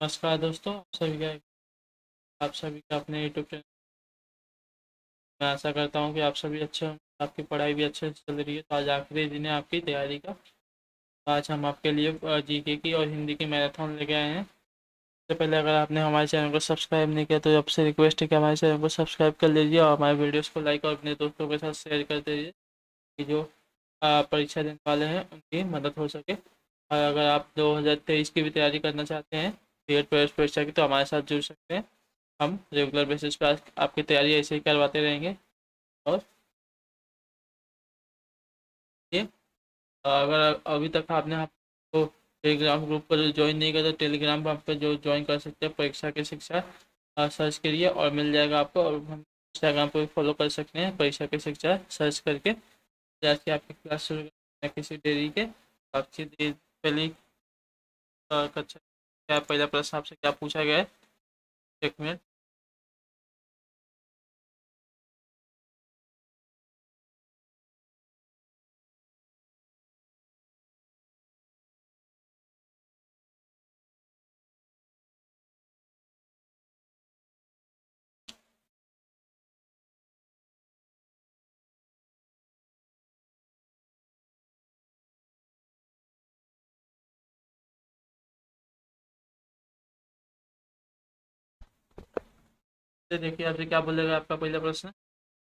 नमस्कार दोस्तों, आप सभी का अपने यूट्यूब चैनल। मैं आशा करता हूँ कि आप सभी अच्छे होंगे, आपकी पढ़ाई भी अच्छे से चल रही है। तो आज आखिरी दिन है आपकी तैयारी का। तो आज हम आपके लिए जीके की और हिंदी की मैराथन लेके आए हैं। सबसे पहले अगर आपने हमारे चैनल को सब्सक्राइब नहीं किया तो आपसे रिक्वेस्ट है कि हमारे चैनल को सब्सक्राइब कर लीजिए और हमारे वीडियोज़ को लाइक और अपने दोस्तों के साथ शेयर कर दीजिए कि जो परीक्षा देने वाले हैं उनकी मदद हो सके। और अगर आप 2023 की भी तैयारी करना चाहते हैं बीएड प्रवेश परीक्षा की, तो हमारे साथ जुड़ सकते हैं। हम रेगुलर बेसिस पे आपकी तैयारी ऐसे ही करवाते रहेंगे। और ये अगर अभी तक आपने आपको टेलीग्राम ग्रुप पर ज्वाइन नहीं किया तो टेलीग्राम पर आप पे जो ज्वाइन कर सकते हैं, परीक्षा की शिक्षा सर्च करिए और मिल जाएगा आपको। और हम इंस्टाग्राम पर भी फॉलो कर सकते हैं, परीक्षा की शिक्षा सर्च करके। जैसे आपकी क्लास शुरू करना है किसी डेरी के, आपकी पहली कक्षा क्या पहला प्रश्न आपसे क्या पूछा गया है, एक मिनट। देखिए आपसे क्या बोलेगा आपका पहला प्रश्न।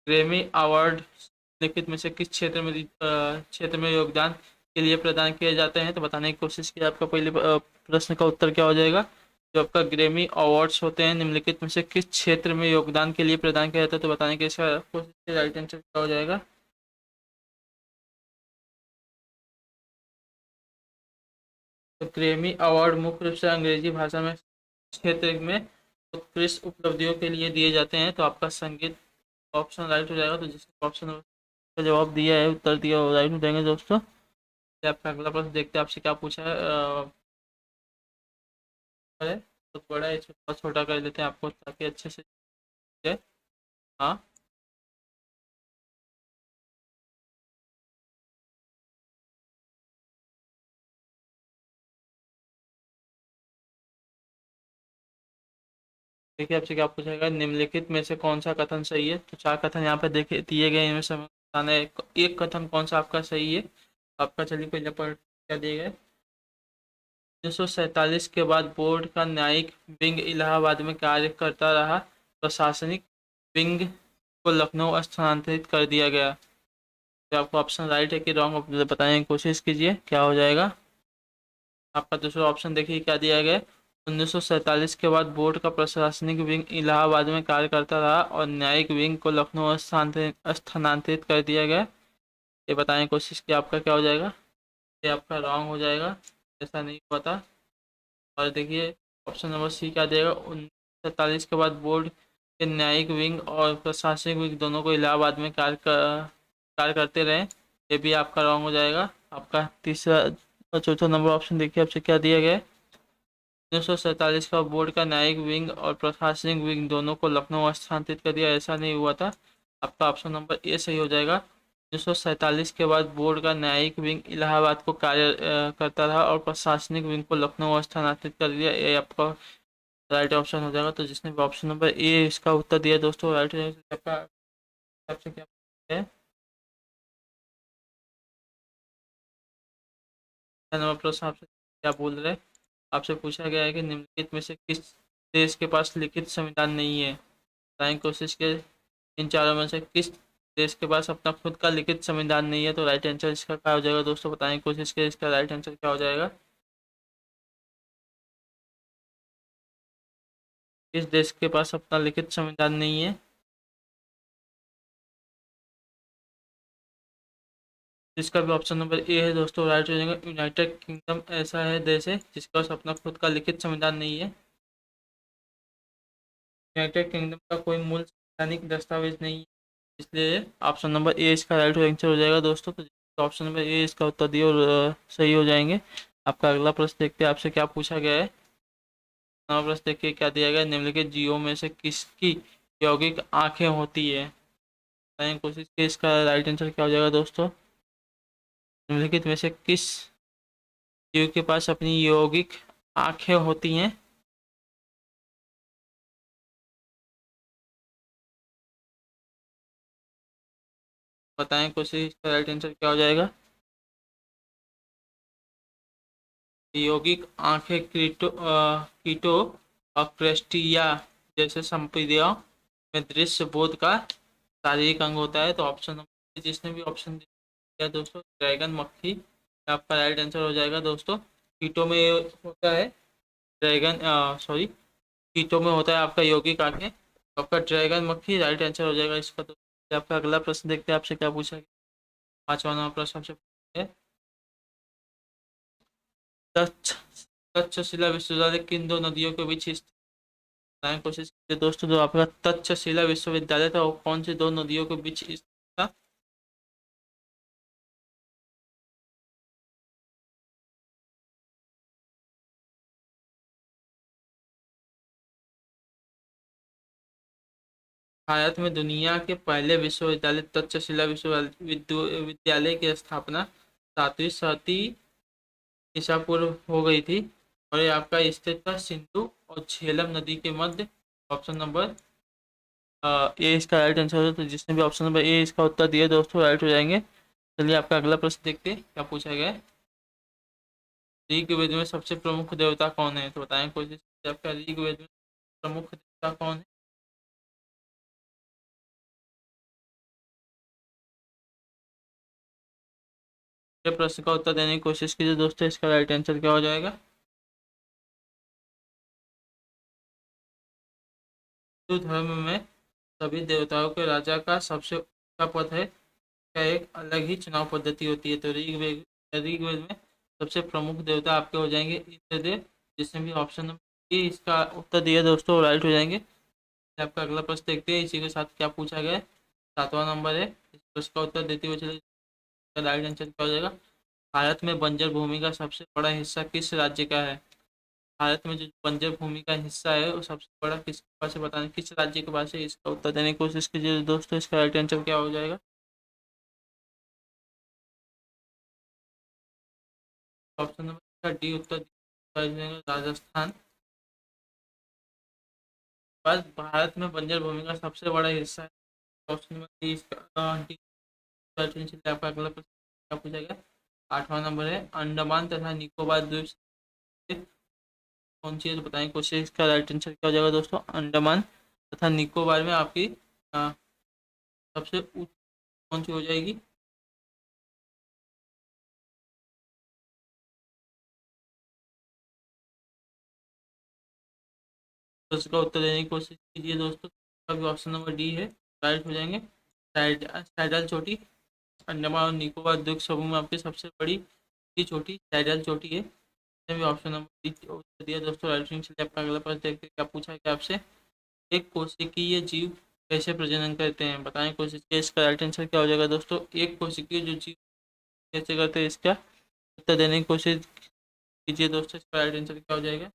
ग्रैमी अवार्ड निम्नलिखित में से किस क्षेत्र में योगदान के लिए प्रदान किए जाते हैं? तो बताने की कोशिश की। आपका पहले प्रश्न का उत्तर क्या हो जाएगा? जो आपका ग्रैमी अवार्ड्स होते हैं निम्नलिखित में से किस क्षेत्र में योगदान के लिए प्रदान किया जाता है? तो बताने की इसका कोशिश की। राइट आंसर क्या हो जाएगा? तो ग्रैमी अवार्ड मुख्य रूप से अंग्रेजी भाषा में क्षेत्र में उत्कृष्ट उपलब्धियों के लिए दिए जाते हैं। तो आपका संगीत ऑप्शन राइट हो जाएगा। तो जिसने ऑप्शन का जवाब दिया है, उत्तर दिया, वो राइट हो जाएंगे दोस्तों। चलिए आपका अगला प्रश्न देखते हैं आपसे क्या पूछा है। है बहुत बड़ा है, इसको थोड़ा छोटा कर देते हैं आपको ताकि अच्छे से समझे। हाँ, देखिए आपसे क्या पूछा गया, निम्नलिखित में से कौन सा कथन सही है? तो चार कथन यहाँ पे देखे दिए गए हैं, इनमें से हमें बताना है एक कथन कौन सा आपका सही है। आपका चलिए पहले पर क्या दिए गए। 1947 के बाद बोर्ड का न्यायिक विंग इलाहाबाद में कार्य करता रहा। प्रशासनिक विंग को लखनऊ स्थानांतरित कर दिया गया। तो आपको ऑप्शन राइट है कि रॉन्ग बताने की कोशिश कीजिए, क्या हो जाएगा। आपका दूसरा ऑप्शन देखिए क्या दिया गया है। 1947 के बाद बोर्ड का प्रशासनिक विंग इलाहाबाद में कार्य करता रहा और न्यायिक विंग को लखनऊ स्थानांतरित कर दिया गया। ये बताने की कोशिश की, आपका क्या हो जाएगा। ये आपका रॉन्ग हो जाएगा, ऐसा नहीं हुआ था। और देखिए ऑप्शन नंबर सी क्या देगा। 1947 के बाद बोर्ड के न्यायिक विंग और प्रशासनिक विंग दोनों को इलाहाबाद में कार्य करते रहे। ये भी आपका रॉन्ग हो जाएगा। आपका तीसरा और चौथा नंबर ऑप्शन देखिए आपसे क्या दिया गया है। 1947 का बोर्ड का न्यायिक विंग और प्रशासनिक विंग दोनों को लखनऊ स्थानांतरित कर दिया, ऐसा नहीं हुआ था। आपका ऑप्शन नंबर ए सही हो जाएगा। 1947 के बाद बोर्ड का न्यायिक विंग इलाहाबाद को कार्य करता रहा और प्रशासनिक विंग को लखनऊ स्थानांतरित कर दिया, ये आपका राइट ऑप्शन हो जाएगा। तो जिसने भी ऑप्शन नंबर ए इसका उत्तर दिया दोस्तों, राइट हो जाएगा। आपका आपसे क्या है नंबर प्रश्न आपसे क्या बोल रहे हैं। आपसे पूछा गया है कि निम्नलिखित में से किस देश के पास लिखित संविधान नहीं है? बताने की कोशिश के। इन चारों में से किस देश के पास अपना खुद का लिखित संविधान नहीं है? तो राइट आंसर इसका क्या हो जाएगा दोस्तों, बताने की कोशिश के। इसका राइट आंसर क्या हो जाएगा। किस देश के पास अपना लिखित संविधान नहीं है? इसका भी ऑप्शन नंबर ए है दोस्तों, राइट हो जाएगा। यूनाइटेड किंगडम ऐसा है देश है जिसके पास अपना खुद का लिखित संविधान नहीं है। यूनाइटेड किंगडम का कोई मूल संवैधानिक दस्तावेज नहीं है, इसलिए ऑप्शन नंबर ए इसका राइट आंसर हो जाएगा दोस्तों। तो ऑप्शन नंबर ए इसका उत्तर दिए और सही हो जाएंगे। आपका अगला प्रश्न देखते हैं आपसे क्या पूछा गया है। नवा प्रश्न देखिए क्या दिया गया है। निम्नलिखित जीवों में से किसकी यौगिक आंखें होती है? बताने की कोशिश की, इसका राइट आंसर क्या हो जाएगा दोस्तों। निम्नलिखित में से किस जीव के पास अपनी यौगिक आंखें होती हैं? बताएं क्वेश्चन, इसका राइट आंसर क्या हो जाएगा। यौगिक आंखें कीटो और क्रेस्टिया जैसे संपीड़ियों में दृश्य बोध का शारीरिक अंग होता है। तो ऑप्शन नंबर, जिसने भी ऑप्शन दिया दोस्तों, ड्रैगन मक्खी, आपका राइट आंसर हो जाएगा दोस्तों। कीटो में होता है ड्रैगन, सॉरी, कीटो में होता है आपका यौगिक आंखें, आपका ड्रैगन मक्खी राइट आंसर हो जाएगा इसका। तो आपका अगला प्रश्न देखते हैं आपसे क्या पूछा गया। 5वां प्रश्न आपसे है, तक्ष तक्षशिला विश्वविद्यालय किन दो नदियों के बीच स्थित है? कोशिश कीजिए दोस्तों, जो आपका तक्षशिला विश्वविद्यालय था वो कौन सी दो नदियों के बीच स्थित था। भारत में दुनिया के पहले विश्वविद्यालय तक्षशिला विश्वविद्यालय की स्थापना 7वीं शताब्दी ईसा पूर्व हो गई थी, और ये आपका स्थित था सिंधु और झेलम नदी के मध्य। ऑप्शन नंबर ए इसका राइट आंसर है। तो जिसने भी ऑप्शन नंबर ए इसका उत्तर दिया दोस्तों राइट हो जाएंगे। चलिए आपका अगला प्रश्न देखते हैं क्या पूछा गया है। ऋग्वेद में सबसे प्रमुख देवता कौन है? तो बताएं कोशिश कीजिए, आपका ऋग्वेद में प्रमुख देवता कौन है। ये प्रश्न का उत्तर देने की कोशिश कीजिए दोस्तों, इसका राइट आंसर क्या हो जाएगा। हिंदू धर्म में सभी देवताओं के राजा का सबसे ऊंचा पद है, का एक अलग ही चुनाव पद्धति होती है। तो ऋग्वेद में सबसे प्रमुख देवता आपके हो जाएंगे इंद्रदेव। जिसने भी ऑप्शन नंबर ए इसका उत्तर दिया दोस्तों राइट हो जाएंगे। आपका अगला प्रश्न देखते हैं इसी के साथ क्या पूछा गया है। 7वां नंबर है, इस प्रश्न का उत्तर देते हुए चलिए, राइट आंसर क्या हो जाएगा। भारत में बंजर भूमि का सबसे बड़ा हिस्सा किस राज्य का है? भारत में जो बंजर भूमि का हिस्सा है वो सबसे बड़ा किसके पास है, बताने किस राज्य के पास है, इसका उत्तर देने की कोशिश कीजिए दोस्तों, इसका राइट आंसर क्या हो जाएगा। ऑप्शन नंबर डी उत्तर राजस्थान। बस भारत में बंजर भूमि का सबसे बड़ा हिस्सा है। ऑप्शन नंबर डी इसका डी चलिए आपका अगला प्रश्न क्या पूछा गया। 8वां नंबर है, अंडमान तथा निकोबार द्वीप समूह कौन सी है? तो बताएं क्वेश्चन, इसका राइट आंसर क्या हो जाएगा दोस्तों। अंडमान तथा निकोबार में आपकी सबसे ऊंची कौन सी हो जाएगी। तो इसका उत्तर देने की कोशिश कीजिए दोस्तों। अभी ऑप्शन नंबर डी है राइट हो जाएंगे। सैडल चोटी, अंडमान और निकोबार द्वीप समूह में आपकी सबसे बड़ी की चोटी सैडल चोटी है। इसने भी ऑप्शन नंबर डी उत्तर दिया दोस्तों राइट। चलिए आपका अगला प्रश्न देखते हैं क्या पूछा गया आपसे। एक कोशिकीय जीव कैसे प्रजनन करते हैं? बताएं कोशिश कीजिए, इसका राइट आंसर क्या हो जाएगा दोस्तों। एक कोशिकीय जो जीव कैसे करते हैं, इसका उत्तर देने की कोशिश कीजिए दोस्तों, इसका राइट आंसर क्या हो जाएगा।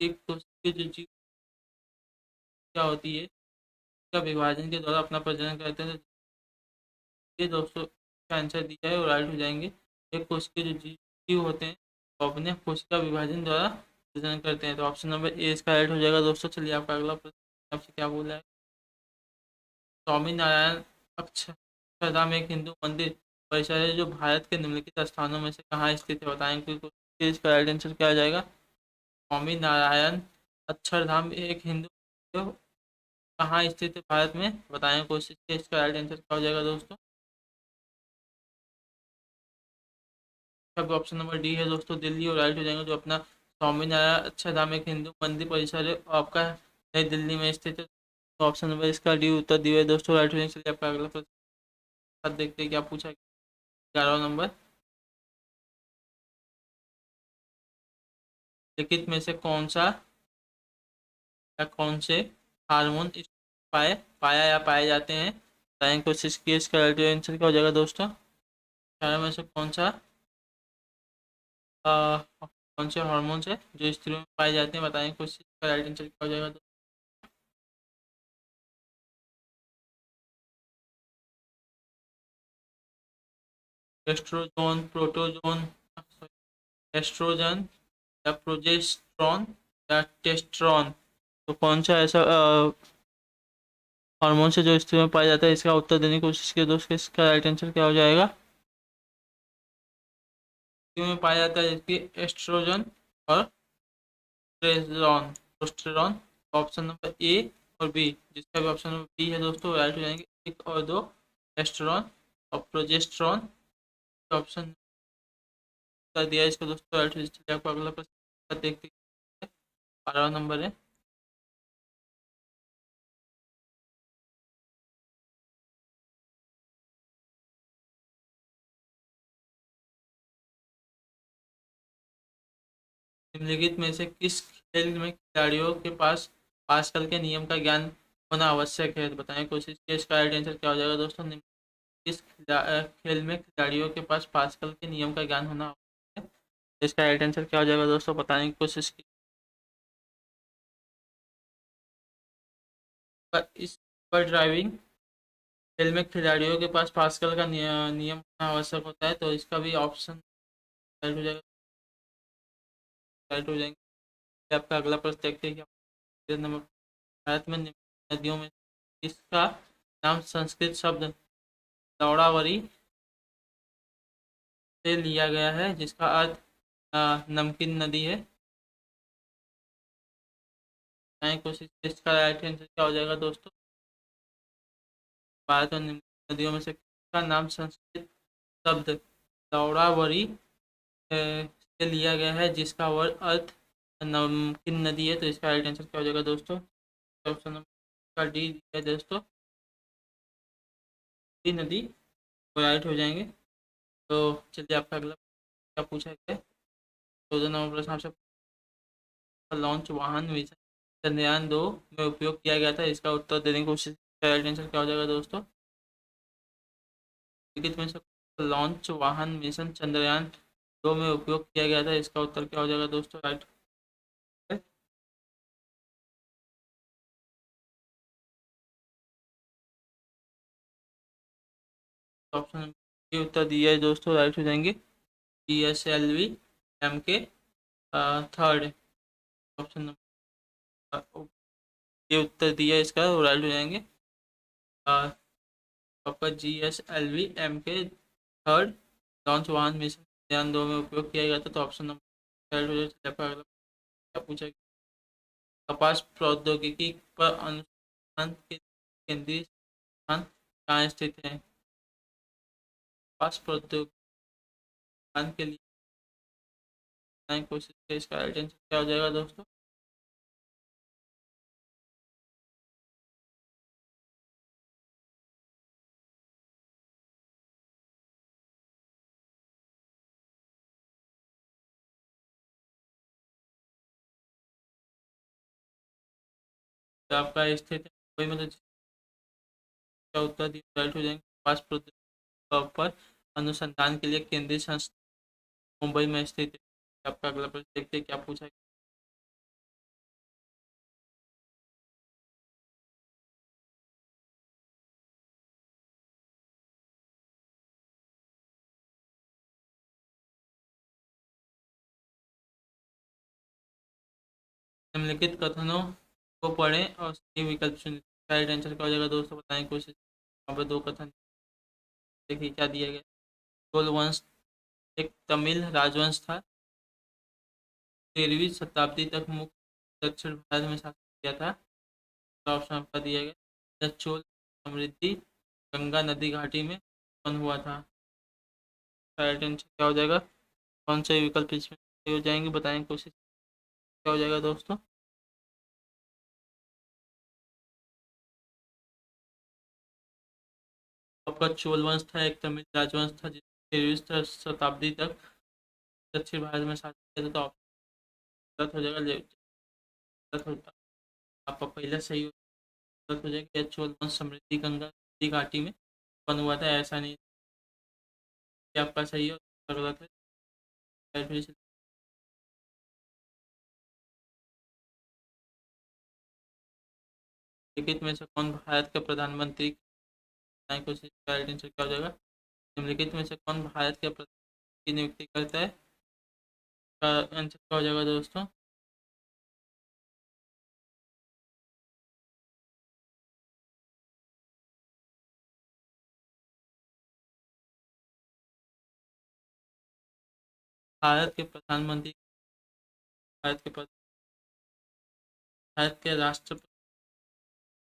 एक कोशिकीय जो जीव क्या होती है, इसका विभाजन के द्वारा अपना प्रजनन करते हैं। तो ये दोस्तों का आंसर दिया है और राइट हो जाएंगे। एक कोशिकीय जो जीव होते हैं वो अपने कोशिका विभाजन द्वारा प्रजनन करते हैं। तो ऑप्शन नंबर ए इसका राइट हो जाएगा दोस्तों। चलिए आपका अगला प्रश्न आपसे क्या बोल रहा है। स्वामी नारायण अक्षरधाम एक हिंदू मंदिर परिसर है जो भारत के निम्नलिखित स्थानों में से कहाँ स्थित है? बताएं क्योंकि इसका राइट आंसर क्या आ जाएगा। स्वामी नारायण अक्षरधाम एक हिंदू मंदिर कहाँ स्थित है भारत में? बताएं कोशिश से, इसका राइट आंसर क्या हो जाएगा दोस्तों। ऑप्शन नंबर डी है दोस्तों दिल्ली, और राइट हो जाएगा। जो अपना स्वामी नारायण अक्षरधाम एक हिंदू मंदिर परिसर है और आपका नई दिल्ली में स्थित है। तो ऑप्शन नंबर इसका डी उत्तर दिया है दोस्तों राइट हो जाएगा। चलिए आपका अगला प्रश्न देखते हैं क्या पूछा गया। 11वां नंबर, लिखित में से कौन सा या कौन से हार्मोन पाए पाया या पाए जाते हैं? बताएं कोशिश की, इसका राइट आंसर क्या हो जाएगा दोस्तों। चारों में से कौन सा कौन से हार्मोन्स है जो स्त्रियों में पाए जाते हैं? बताएं कोशिश, इसका राइट आंसर क्या हो जाएगा दोस्तों। एस्ट्रोजोन, प्रोटोजोन, एस्ट्रोजन या प्रोजेस्ट्रॉन, या टेस्टोस्टेरोन। तो कौन सा ऐसा हार्मोन से जो स्त्री में पाया जाता है, इसका उत्तर देने की कोशिश की दोस्तों। इसका राइट आंसर क्या हो जाएगा? स्त्री में पाया जाता है इसकी एस्ट्रोजन और प्रोस्टेरॉन। ऑप्शन नंबर ए और बी, जिसका भी ऑप्शन नंबर बी है दोस्तों राइट हो जाएंगे। एक और दो, एस्ट्रोन और प्रोजेस्ट्रॉन। ऑप्शन कर दिया इसको दोस्तों राइट हो जाएगा। चलिए आपको अगला प्रश्न देखते हैं। 12 नंबर है। निम्नलिखित में से किस खेल में खिलाड़ियों के पास पास्कल के नियम का ज्ञान होना आवश्यक है? तो बताएं कोशिश की। इसका राइट आंसर क्या हो जाएगा दोस्तों? किस खेल में खिलाड़ियों के पास पास्कल के नियम का ज्ञान होना आवश्यक है? इसका राइट आंसर क्या हो जाएगा दोस्तों? बताने की कोशिश की। इस पर ड्राइविंग खेल में खिलाड़ियों के पास पास्कल का नियम होना आवश्यक होता है। तो इसका भी ऑप्शन राइट हो जाएगा, राइट हो जाएंगे। आपका अगला प्रश्न देखते हैं कि नंबर, भारत में निम्न नदियों में इसका नाम संस्कृत शब्द दौड़ावरी से लिया गया है, जिसका अर्थ नमकीन नदी है। कोशिश, इसका राइट आंसर क्या हो जाएगा दोस्तों? भारत में निम्न नदियों में से किसका नाम संस्कृत शब्द दौड़ावरी से लिया गया है, जिसका अर्थ नमकीन नदी है? तो इसका राइट आंसर क्या हो जाएगा दोस्तों? ऑप्शन नंबर डी है दोस्तों, डी नदी राइट हो जाएंगे। तो चलिए आपका अगला क्या पूछा गया है। 14 नंबर प्रश्न आपसे, लॉन्च वाहन मिशन चंद्रयान 2 में उपयोग किया गया था, इसका उत्तर देने की कोशिश। राइट आंसर क्या हो जाएगा दोस्तों? लिखित में से लॉन्च वाहन मिशन चंद्रयान 2 में उपयोग किया गया था, इसका उत्तर क्या हो जाएगा दोस्तों? राइट है। ऑप्शन के उत्तर दिया है दोस्तों राइट हो जाएंगे। GSLV MK 3 ऑप्शन नंबर, ये उत्तर दिया है इसका, वो राइट हो जाएंगे। आपका GSLV MK 3 लॉन्च वाहन मिशन चंद्रयान 2 में उपयोग किया गया था। तो ऑप्शन नंबर राइट हो जाएगा। आपका अगला क्या पूछा गया? कपास प्रौद्योगिकी पर अनुसंधान के केंद्रीय स्थान कहाँ स्थित है? कपास प्रौद्योगिकी के लिए बनाने की कोशिश है। इसका राइट आंसर क्या हो जाएगा दोस्तों? तो आपका स्थित है मुंबई में, तो इसका उत्तर दिया राइट हो जाएंगे। कपास प्रौद्योगिकी पर अनुसंधान के लिए केंद्रीय संस्थान मुंबई में स्थित है। आपका अगला प्रश्न देखते हैं क्या पूछा गया। निम्नलिखित कथनों को पढ़ें और सही विकल्प चुनें। राइट आंसर क्या हो जाएगा दोस्तों? बताने की कोशिश। यहाँ पर दो कथन देखिए क्या दिया गया। चोल वंश एक तमिल राजवंश था, 13वीं शताब्दी तक मुख्य दक्षिण भारत में शासन किया था। तो ऑप्शन आपका दिया गया। यह चोल समृद्धि गंगा नदी घाटी में उत्पन्न हुआ था। राइट आंसर क्या हो जाएगा? कौन से विकल्प इसमें सही हो जाएंगे? बताने की कोशिश। क्या हो जाएगा दोस्तों? आपका चोल वंश था एक तमिल राजवंश था, जिसने 13वीं शताब्दी तक दक्षिण भारत में शासन किया था। तो ऑप्शन गलत हो जाएगा। गलत होता, आपका पहला सही गलत हो जाएगा। यह चोल वंश समृद्धि गंगा नदी घाटी में उत्पन्न हुआ था, ऐसा नहीं कि आपका सही हो गलत है। निम्नलिखित में से कौन भारत के प्रधानमंत्री कोशिश राइट आंसर क्या हो जाएगा? निम्नलिखित में से कौन भारत के प्रधानमंत्री की नियुक्ति करता है? का आंसर क्या हो जाएगा दोस्तों? भारत के प्रधानमंत्री, भारत के भारत के राष्ट्रपति।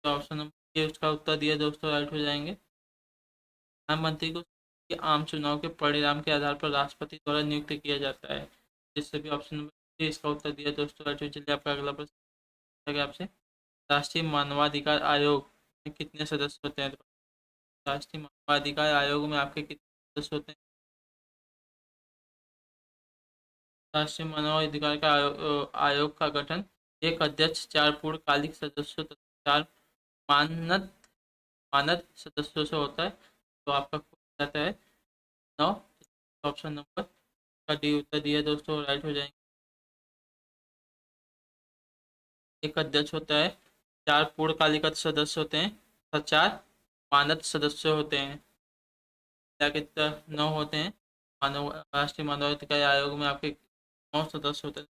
ऑप्शन नंबर ये उसका उत्तर दिया दोस्तों, राइट हो जाएंगे। प्रधानमंत्री को के आम चुनाव के परिणाम के आधार पर राष्ट्रपति द्वारा नियुक्त किया जाता है। जिससे भी ऑप्शन नंबर ये इसका उत्तर दिया दोस्तों, राइट हो। चलिए आपका अगला प्रश्न है आपसे। राष्ट्रीय मानवाधिकार आयोग में कितने सदस्य होते हैं? राष्ट्रीय मानवाधिकार आयोग में आपके कितने सदस्य होते हैं? राष्ट्रीय मानवाधिकार का आयोग का गठन एक अध्यक्ष, 4 पूर्णकालिक सदस्यों तथा 4 मानद मानद सदस्यों से होता है। तो आपका हो जाता है 9। ऑप्शन नंबर का डी उत्तर दिया दोस्तों, राइट हो जाएंगे। एक अध्यक्ष होता है, 4 पूर्णकालिक सदस्य होते हैं तथा 4 मानद सदस्य होते हैं। क्या कितना 9 होते हैं। मानव राष्ट्रीय मानवाधिकार आयोग में आपके 9 सदस्य होते हैं।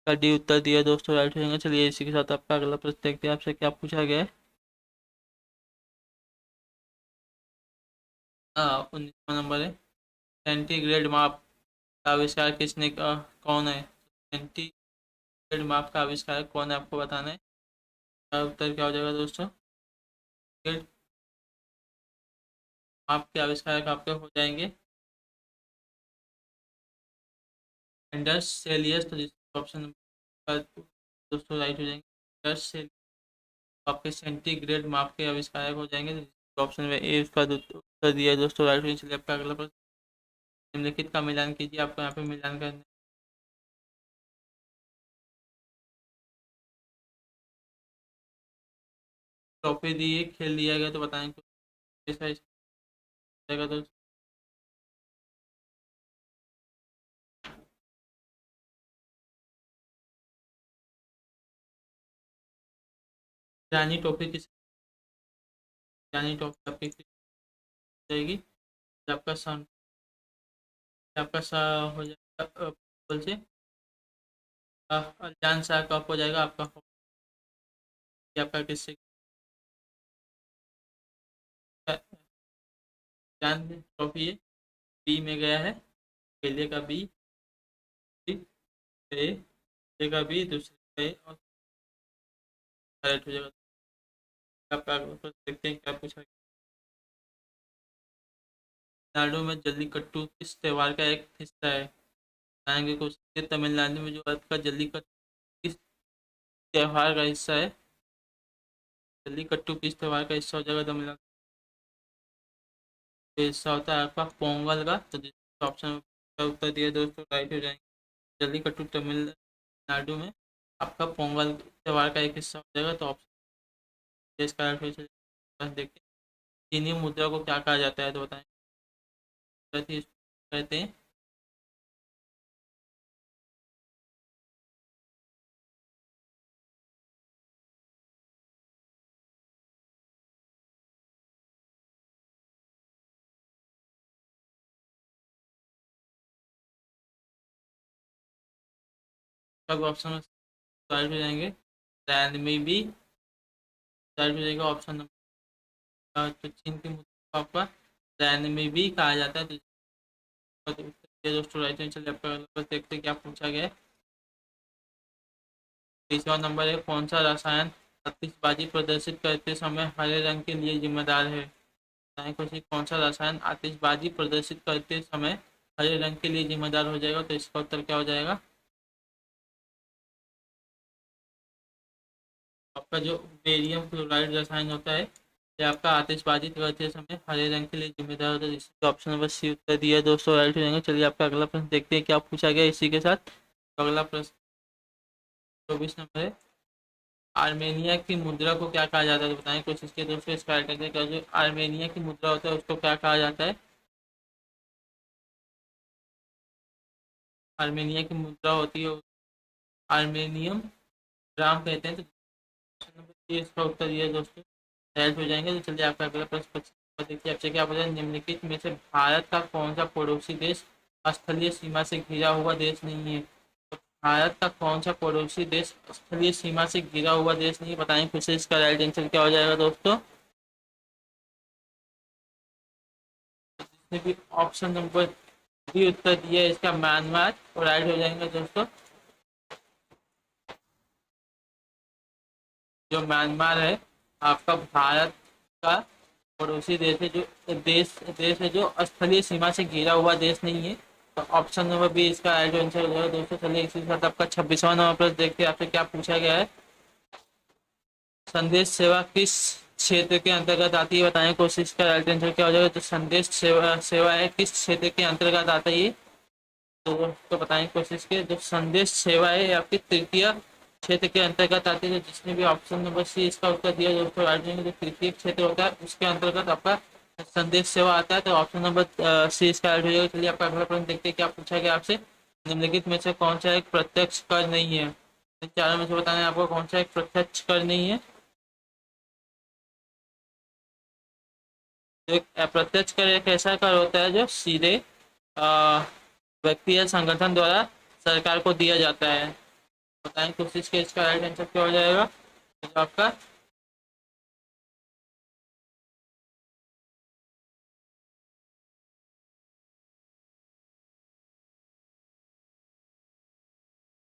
का डी उत्तर दिया दोस्तों, राइट हो जाएंगे। चलिए इसी के साथ आपका अगला प्रश्न देखते हैं आपसे क्या पूछा गया है। 19वां नंबर है। सेंटीग्रेड माप का आविष्कार कौन है? सेंटीग्रेड माप का आविष्कार कौन है, आपको बताना है। इसका उत्तर क्या हो जाएगा दोस्तों? ग्रेड माप के आविष्कारक आपके हो जाएंगे एंडर्स सेलियस। तो ऑप्शन दोस्तों राइट हो जाएंगे एंडर्स सेलियस। आपके सेंटीग्रेड माप के आविष्कारक हो जाएंगे। ऑप्शन में ए उसका उत्तर दिया है दोस्तों, राइट हो जाएंगे। चलिए आपका अगला प्रश्न। निम्नलिखित का मिलान कीजिए, आपको यहाँ पे मिलान करना है। ट्रॉफी दी है, खेल दिया गया, तो बताएं कुछ ऐसा जाएगा तो। रानी ट्रॉफी किस रानी ट्रॉफी आपकी किस जाएगी? आपका सन आपका सा हो जाएगा बोल से जान सा कप हो जाएगा आपका। आपका किससे जान ट्रॉफी है, बी में गया है। पहले का बी, ए का बी, दूसरे का ए और करेक्ट हो जाएगा। आपका देखते हैं क्या पूछा गया। तमिलनाडु में जल्लीकट्टू किस त्योहार का एक हिस्सा है? बताएंगे कुछ। तमिलनाडु में जो अर्थ का जल्लीकट्टू किस त्योहार का हिस्सा है? जल्लीकट्टू किस त्योहार का हिस्सा हो जाएगा तमिलनाडु? तो हिस्सा होता है आपका पोंगल का। तो जिस ऑप्शन का उत्तर दिया दोस्तों, राइट हो जाएंगे। जल्लीकट्टू तमिलनाडु में आपका पोंगल त्योहार का एक हिस्सा हो जाएगा। तो ऑप्शन इसका राइट हो जाएगा। देखते हैं चीनी मुद्रा को क्या कहा जाता है, तो बताएं। कहते हैं सब ऑप्शन राइट हो जाएंगे। रैंड में भी राइट हो जाएगा ऑप्शन नंबर। तो चीन की मुद्रा को आपका रैंड में भी कहा जाता है। तो ये दोस्तों राइट आंसर। चलिए आपका देखते हैं क्या पूछा गया है। 30वां नंबर है। कौन सा रसायन आतिशबाजी प्रदर्शित करते समय हरे रंग के लिए जिम्मेदार है? बताएं कुछ। कौन सा रसायन आतिशबाजी प्रदर्शित करते समय हरे रंग के लिए जिम्मेदार हो जाएगा? तो इसका उत्तर क्या हो जाएगा? आपका जो बेरियम क्लोराइड रसायन होता है, ये आपका आतिशबाजी करते समय हरे रंग के लिए जिम्मेदार होता है। जिसका ऑप्शन नंबर सी उत्तर दिया है दोस्तों, राइट हो जाएंगे। चलिए आपका अगला प्रश्न देखते हैं क्या पूछा गया इसी के साथ। तो अगला प्रश्न 24 नंबर है। आर्मेनिया की मुद्रा को क्या कहा जाता है? तो बताएं कुछ इसके दोस्तों। इसका क्या जो आर्मेनिया की मुद्रा होता है उसको क्या कहा जाता है? आर्मेनिया की मुद्रा होती है आर्मेनियम ग्राम कहते हैं। तो ये इसका उत्तर दिया दोस्तों, राइट हो जाएंगे। तो चलिए आपका अगला प्रश्न देखिए आपसे क्या पूछा है। निम्नलिखित में से भारत का कौन सा पड़ोसी देश स्थलीय सीमा से घिरा हुआ देश नहीं है? तो भारत का कौन सा पड़ोसी देश स्थलीय सीमा से घिरा हुआ देश नहीं? बताएं फिर से। इसका राइट आंसर क्या हो जाएगा दोस्तों? जिसने भी ऑप्शन नंबर भी उत्तर दिया है इसका म्यांमार, और राइट हो जाएंगे दोस्तों। जो म्यांमार है आपका भारत का पड़ोसी देश है, जो देश है जो स्थलीय सीमा से घिरा हुआ देश नहीं है। तो ऑप्शन नंबर बी इसका राइट आंसर हो जाएगा दोस्तों। चलिए इसी के साथ आपका 26वां नंबर प्रश्न देखते हैं आपसे क्या पूछा गया है। संदेश सेवा किस क्षेत्र के अंतर्गत आती है, बताने की कोशिश का राइट आंसर क्या हो जाएगा। तो संदेश सेवा है किस क्षेत्र के अंतर्गत आता है ये, तो बताने की कोशिश की। जो संदेश सेवा है आपकी तृतीय क्षेत्र के अंतर्गत आती है। जिसने भी ऑप्शन नंबर सी इसका उत्तर दिया दोस्तों राइट जो तृतीय क्षेत्र होता है उसके अंतर्गत आपका संदेश सेवा आता है। तो ऑप्शन नंबर सी इसका राइट हो जाएगा। चलिए आपका अगला प्रश्न देखते हैं क्या पूछा गया आपसे। निम्नलिखित में से कौन सा एक प्रत्यक्ष कर नहीं है। इन चारों में से बताना है आपको कौन सा एक प्रत्यक्ष कर नहीं है। एक अप्रत्यक्ष कर एक ऐसा कर होता है जो सीधे अ, व्यक्ति या संगठन द्वारा सरकार को दिया जाता है। बताएं कोशिश के इसका राइट आंसर क्या हो जाएगा। तो आपका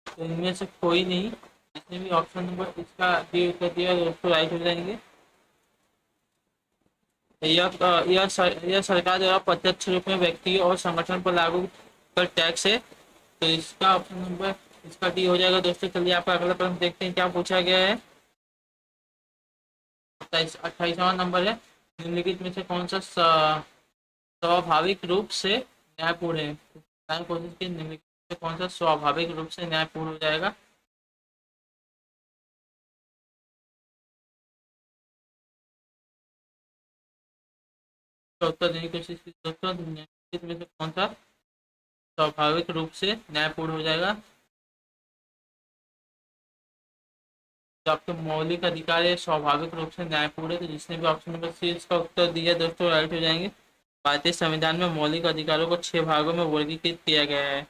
तो इनमें से कोई नहीं। जितने भी ऑप्शन नंबर इसका डी उत्तर दिया है उसको राइट हो जाएंगे। यह सरकार द्वारा प्रत्यक्ष रूप में व्यक्ति और संगठन पर लागू कर टैक्स है। तो इसका ऑप्शन नंबर इसका डी हो जाएगा दोस्तों। चलिए आपका अगला प्रश्न देखते हैं क्या पूछा गया है। 28वां नंबर है। निम्नलिखित में से कौन सा स्वाभाविक रूप से न्यायपूर्ण है। बताने की कोशिश की निम्नलिखित में से कौन सा स्वाभाविक रूप से न्यायपूर्ण हो जाएगा। तो उत्तर देने की कोशिश की दोस्तों। निम्नलिखित में से कौन सा स्वाभाविक रूप से न्यायपूर्ण हो जाएगा। जो आपके मौलिक अधिकार है स्वाभाविक रूप से न्यायपूर्ण है। तो जिसने भी ऑप्शन नंबर सी इसका उत्तर दिया दोस्तों राइट हो जाएंगे। भारतीय संविधान में मौलिक अधिकारों को 6 भागों में वर्गीकृत किया गया है।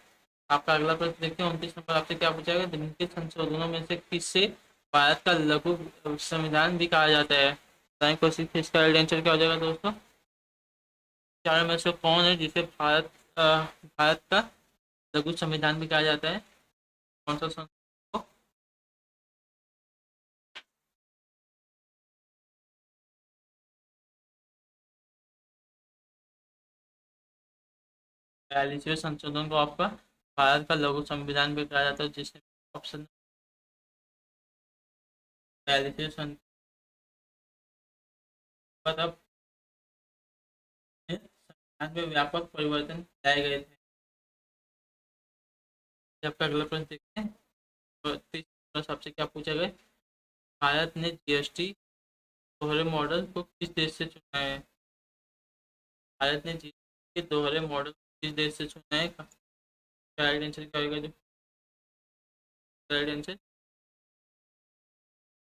आपका अगला प्रश्न देखते हैं। 29 नंबर आपसे क्या पूछा गया। निम्नलिखित संशोधनों में से किससे भारत का लघु संविधान भी कहा जाता है। बताने की कोशिश की इसका राइट आंसर क्या हो जाएगा दोस्तों। चारों में से कौन है जिसे भारत का लघु संविधान भी कहा जाता है। कौन सा संविधान। 42वें संशोधन को आपका भारत का लघु संविधान भी कहा जाता है। जिसमें ऑप्शन 42वें संशोधन पर अब संविधान में व्यापक परिवर्तन लाए गए थे। जब का अगला प्रश्न देखते हैं। तो 30 सबसे क्या पूछा गया। भारत ने जीएसटी दोहरे मॉडल को किस देश से चुना है। भारत ने जीएसटी के दोहरे मॉडल को किस देश से चुना है। राइट आंसर क्या होगा। जो राइट आंसर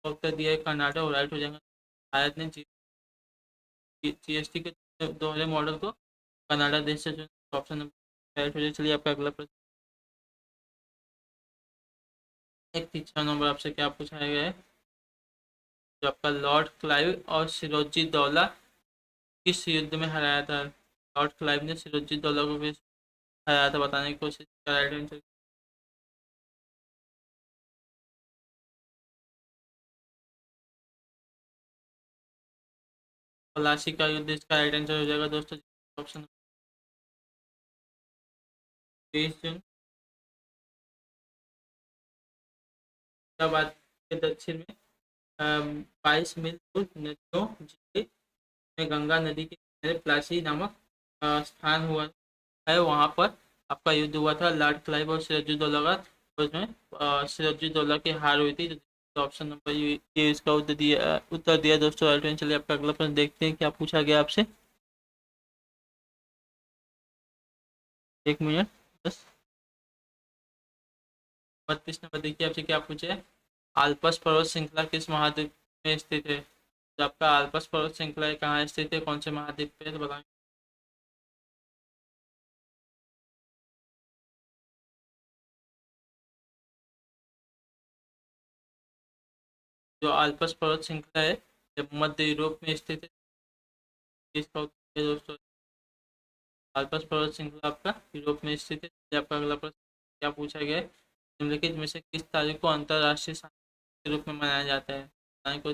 उत्तर दिया है कर्नाटक, और राइट हो जाएगा। भारत ने जीएसटी के दोहरे मॉडल को कनाडा देश से चुना। ऑप्शन नंबर राइट हो जाए। चलिए आपका अगला प्रश्न। एक 30 नंबर आपसे क्या पूछा गया है। जो आपका लॉर्ड क्लाइव और सिरोजी दौला किस युद्ध में हराया था। लॉर्ड क्लाइव ने सिरोजी दौला को भी हराया था। बताने की कोशिश कर राइट आंसर प्लासी का युद्ध इसका राइट आंसर हो जाएगा दोस्तों। ऑप्शन 23 जून हैदराबाद के दक्षिण में 22 मील दूर नदियों जिले में गंगा नदी के किनारे प्लासी नामक स्थान हुआ है। वहाँ पर आपका युद्ध हुआ था लॉर्ड क्लाइव और सिराजुद्दौला का। उसमें सिराजुद्दौला की हार हुई थी। तो ऑप्शन नंबर ये इसका उत्तर दिया दोस्तों राइट आंसर। चलिए आपका अगला प्रश्न देखते हैं क्या पूछा गया आपसे। 1 मिनट बस। 32 नंबर देखिए आपसे क्या पूछे है। आल्पस पर्वत श्रृंखला किस महाद्वीप में स्थित है। तो आपका आल्पस पर्वत श्रृंखला कहाँ स्थित है, कौन से महाद्वीप पे है, तो बताएं। जो आल्पस पर्वत श्रृंखला है जब मध्य यूरोप में स्थित है। इसका उत्तर है दोस्तों आल्प्स पर्वत श्रृंखला आपका यूरोप में स्थित है। ये आपका अगला प्रश्न क्या पूछा गया है, निम्नलिखित में से किस तारीख को अंतर्राष्ट्रीय सांख्यिकी के रूप में मनाया जाता है, बताने को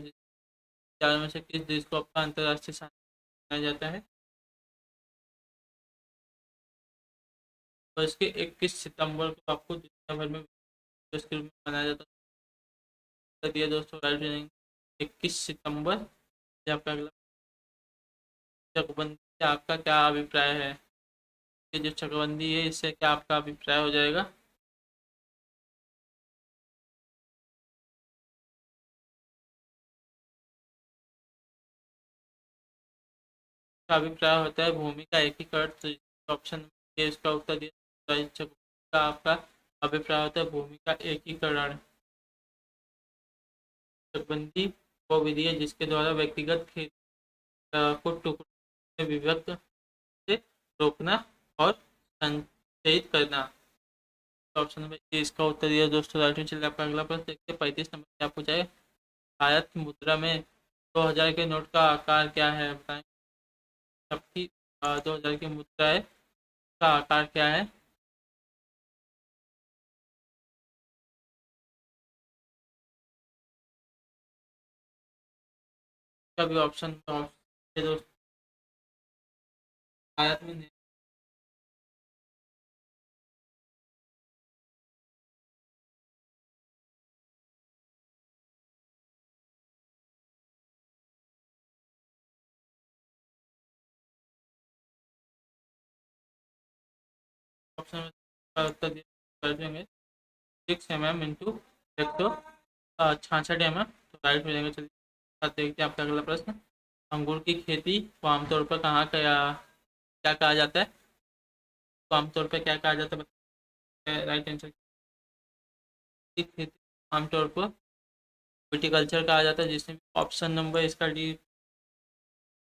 चार में से किस देश को आपका अंतर्राष्ट्रीय सांख्यिकी मनाया जाता है। और इसके 21 सितंबर को आपको दुनिया भर में दिवस के रूप में मनाया जाता है। दिया दोस्तों राइट हो जाएंगे 21 सितंबर। ये आपका अगला, चकबंदी से आपका क्या अभिप्राय है, ये जो चकबंदी है इससे क्या आपका अभिप्राय हो जाएगा। का अभिप्राय होता है भूमि का एकीकरण, तो ऑप्शन ए इसका उत्तर दिया। चकबंदी का आपका अभिप्राय होता है भूमि का एकीकरण। चकबंदी वो विधि है जिसके द्वारा व्यक्तिगत खेत को टुकड़ों में विभक्त से रोकना और संचयित करना। ऑप्शन नंबर ए इसका उत्तर दिया दोस्तों राइट में। चलिए आपका अगला प्रश्न देखते हैं 35 नंबर क्या पूछा है, भारत मुद्रा में 2000 के नोट का आकार क्या है, बताएं। सबकी 2000 की मुद्रा है का आकार क्या है। का भी ऑप्शन दोस्तों, भारत में ऑप्शन का उत्तर कर देंगे 6 mm इंटू 166 mm, तो राइट हो जाएगा। चलिए अब देखते हैं आपका अगला प्रश्न, अंगूर की खेती को आमतौर पर कहाँ क्या कहा जाता है, तो आमतौर पर क्या कहा जाता है, राइट आंसर की खेती आमतौर पर विटिकल्चर कहा जाता है, जिसमें ऑप्शन नंबर इसका डी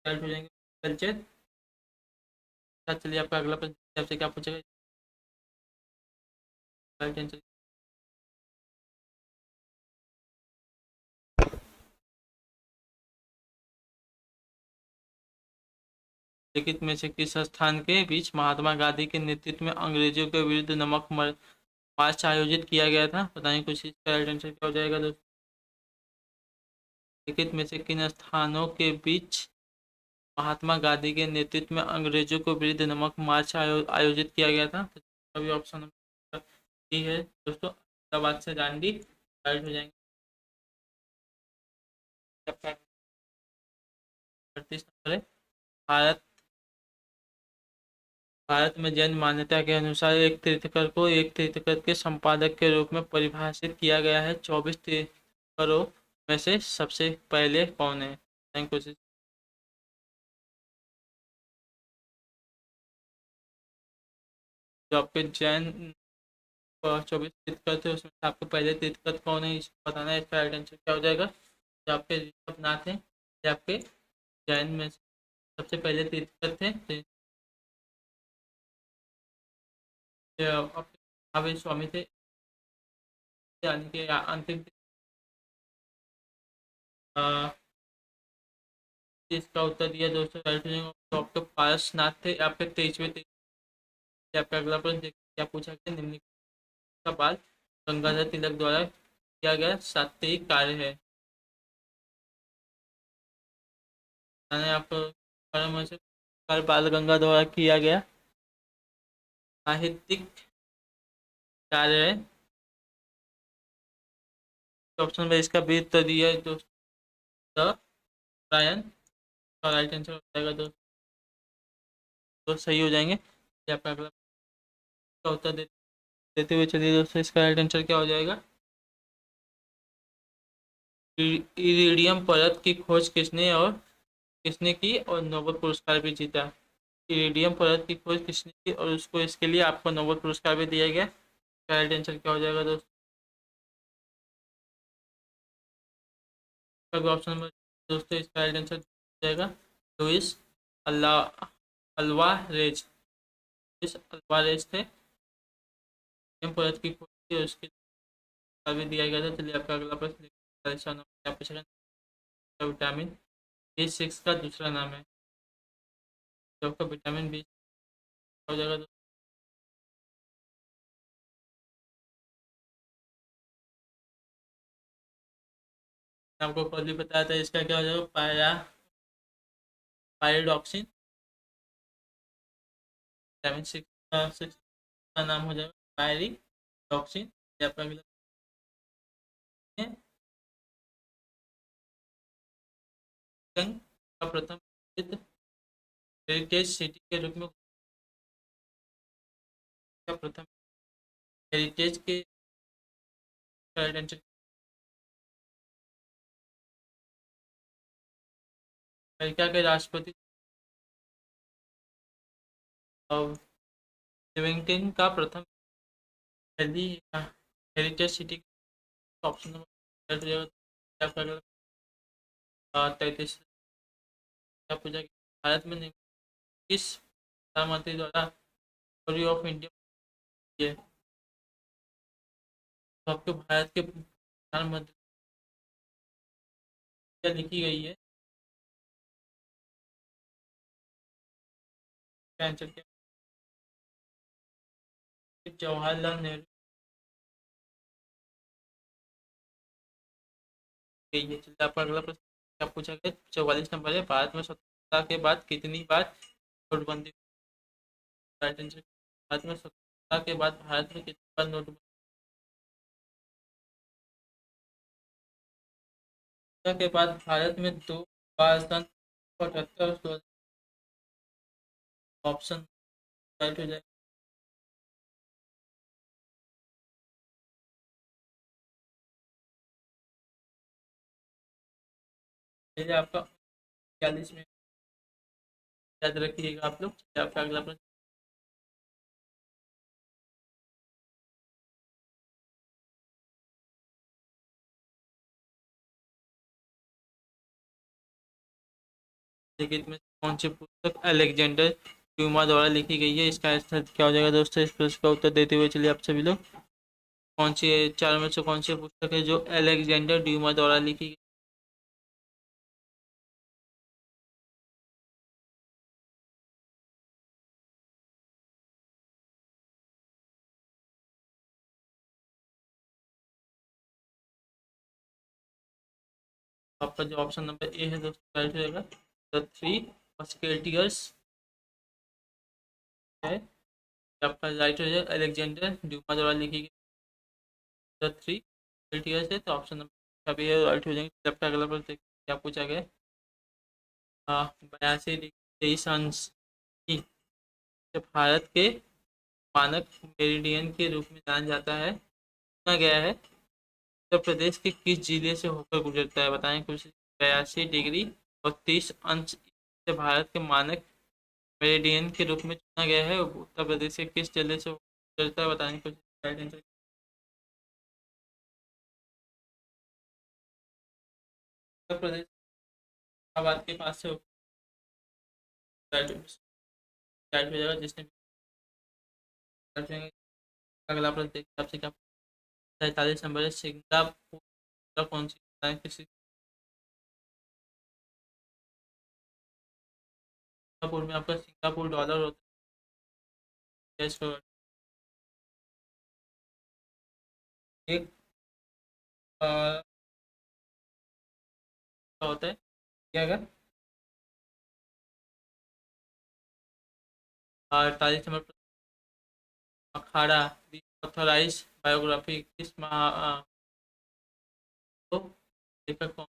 राइट हो जाएंगे कल्चर। चलिए आपका अगला प्रश्न आपसे क्या पूछेगा, राइट आंसर लिखित में से किस स्थान के बीच महात्मा गांधी के नेतृत्व में अंग्रेजों के विरुद्ध नमक मार्च आयोजित किया गया था, बताएं कुछ इसका राइट आंसर क्या हो जाएगा दोस्तों। लिखित में से किन स्थानों के बीच महात्मा गांधी के नेतृत्व में अंग्रेजों को विरुद्ध नमक मार्च आयोजित किया गया था, तो अभी ऑप्शन नंबर डी है दोस्तों, अहमदाबाद से दांडी राइट हो जाएंगे। 38 नंबर है, भारत भारत में जैन मान्यता के अनुसार एक तीर्थंकर को एक तीर्थंकर के संपादक के रूप में परिभाषित किया गया है। 24 तीर्थंकरों में से सबसे पहले कौन है, थैंक यू। जो आपके जैन 24 तीर्थंकर थे उसमें से आपको पहले तीर्थंकर कौन है इसको बताना है, इसका राइट आंसर क्या हो जाएगा। जो आपके ऋषभनाथ हैं ये आपके जैन में से सबसे पहले तीर्थंकर थे, तो ये आपके महावीर स्वामी थे, यानी कि अंतिम इसका उत्तर दिया दोस्तों राइट हो जाएगा। तो आपके पारसनाथ थे आपके 23वें आपका अगला प्रश्न देखिए क्या पूछा गया, निम्नलिखित का बाल गंगाधर तिलक द्वारा किया गया साहित्यिक कार्य है, मैंने आपको में से बाल गंगा द्वारा किया गया साहित्यिक कार्य है। ऑप्शन में इसका भी उत्तर दिया है दोस्तों रायन, का राइट आंसर हो जाएगा तो सही हो जाएंगे। ये आपका अगला का उत्तर देते हुए चलिए दोस्तों, इसका राइट आंसर क्या हो जाएगा। इरिडियम परत की खोज किसने की और नोबेल पुरस्कार भी जीता। इरिडियम परत की खोज किसने की और उसको इसके लिए आपको नोबेल पुरस्कार भी दिया गया, राइट आंसर क्या हो जाएगा दोस्तों। ऑप्शन नंबर दोस्तों इसका राइट आंसर हो जाएगा लुइस अल्लाह अल्वारेज। लुइस अल्वारेज थे, इरिडियम परत की खोज की और उसके लिए भी दिया गया था। चलिए आपका अगला प्रश्न क्या पूछेगा, विटामिन बी 6 का दूसरा नाम है, जो आपका विटामिन बी हो जाएगा तो आपको कल भी बताया था, इसका क्या हो जाएगा, पायरिडॉक्सिन 7 6 का नाम हो जाएगा पायरिडॉक्सिन। ये आपका अगला है। संघ का प्रथम हेरिटेज सिटी के रूप में का प्रथम हेरिटेज के आइडेंटिटी। अमेरिका के राष्ट्रपति लिविंगस्टन का प्रथम healthy heritage city. Option number 33 क्या पूछा गया? भारत में किस प्रधानमंत्री द्वारा स्टोरी ऑफ इंडिया है? तो आपके भारत के प्रधानमंत्री क्या लिखी गई है? क्या आंसर क्या? जवाहरलाल नेहरू गई है। चलिए आपका अगला प्रश्न क्या पूछा गया? 44 नंबर है। भारत में स्वतंत्रता के बाद कितनी बार नोटबंदी? Right answer. भारत में स्वतंत्रता के बाद भारत में कितनी बार नोटबंदी के बाद भारत में 2 बार सन 78 ऑप्शन राइट हो जाए। चलिए आपका 40 में याद रखिएगा आप लोग। चलिए आपका अगला प्रश्न। निम्नलिखित में कौन सी पुस्तक अलेक्जेंडर ड्यूमा द्वारा लिखी गई है? इसका आंसर क्या हो जाएगा दोस्तों? इस प्रश्न का उत्तर देते हुए चलिए आप सभी लोग, कौन सी चार में से कौन सी पुस्तक है जो अलेक्जेंडर ड्यूमा द्वारा लिखी गई? आपका जो ऑप्शन नंबर ए है दोस्तों राइट रहेगा। द थ्री मस्केटियर्स है आपका राइट हो जाएगा। अलेक्जेंडर ड्यूमा द्वारा लिखी गई द थ्री मस्केटियर्स है, तो ऑप्शन नंबर अभी राइट हो जाएंगे। आपका अगला प्रश्न देखिए क्या पूछा गया। 82 डिग्री 23 अंश की जो भारत के मानक मेरिडियन के रूप में जाना जाता है, माना गया है, उत्तर प्रदेश के किस जिले से होकर गुजरता है? बताएं कुछ। 82 डिग्री 30 अंश से भारत के मानक मेरिडियन के रूप में चुना गया है, उत्तर प्रदेश के किस जिले से गुजरता है? बताएं कुछ। उत्तर प्रदेश इलाहाबाद के पास से राइट राइट हो जाएगा जिसने। अगला प्रश्न देखिए आपसे क्या। 47 नंबर है। सिंगापुर कौन सी बताएं किसी। सिंगापुर में आपका सिंगापुर डॉलर होता है इसका एक क्या होता है क्या अगर 48 number Akhada the authorise biography किस महा को लेखक कौन?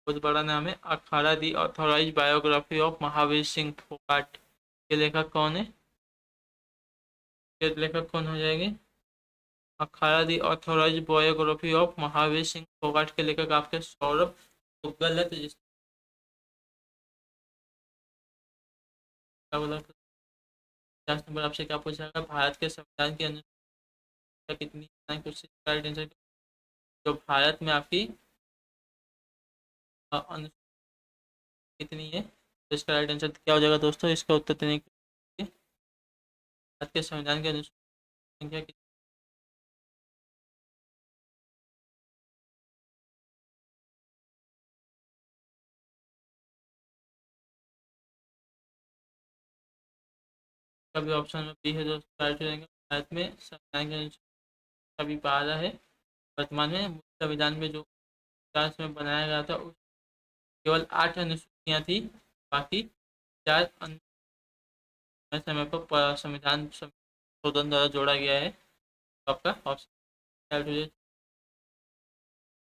बहुत बड़ा नाम है। Akhada the authorise biography of Mahavir Singh Phogat के लेखक कौन है? के लेखक कौन हो जाएंगे? Akhada the authorise biography of Mahavir Singh Phogat के लेखक आपके सौरभ मुगल है। तो जिसका बोला 50 नंबर आपसे क्या पूछा गया? भारत के संविधान की अनुच्छेद कितनी कुछ जो भारत में आपकी अनुच्छेद कितनी है, तो इसका राइट आंसर क्या हो जाएगा दोस्तों? इसका उत्तर देने के लिए भारत के संविधान की अनुच्छेद संख्या का भी ऑप्शन में बी है दोस्तों, राइट हो जाएंगे। भारत में संविधान के अनुच्छेद का भी पारा है। वर्तमान में संविधान में जो 50 में बनाया गया था उस केवल 8 अनुसूचियाँ थी, बाकी 4 समय पर संविधान संशोधन द्वारा जोड़ा गया है। तो आपका ऑप्शन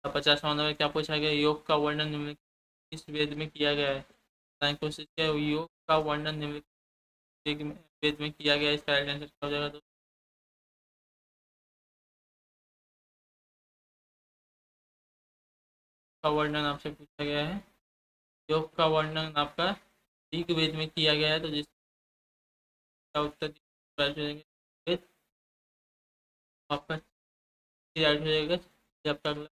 50वां नंबर क्या पूछा गया, योग का वर्णन निम्नलिखित किस वेद में किया गया है। बताएं कोशिश किया, योग का वर्णन निम्नलिखित वेद में किया गया है। इसका राइट आंसर क्या हो जाएगा दोस्तों, का वर्णन आपसे पूछा गया है। योग का वर्णन आपका ऋग्वेद में किया गया है, तो जिसका उत्तर राइट हो जाएंगे वेद। आपका राइट हो जाएगा। ये आपका अगला,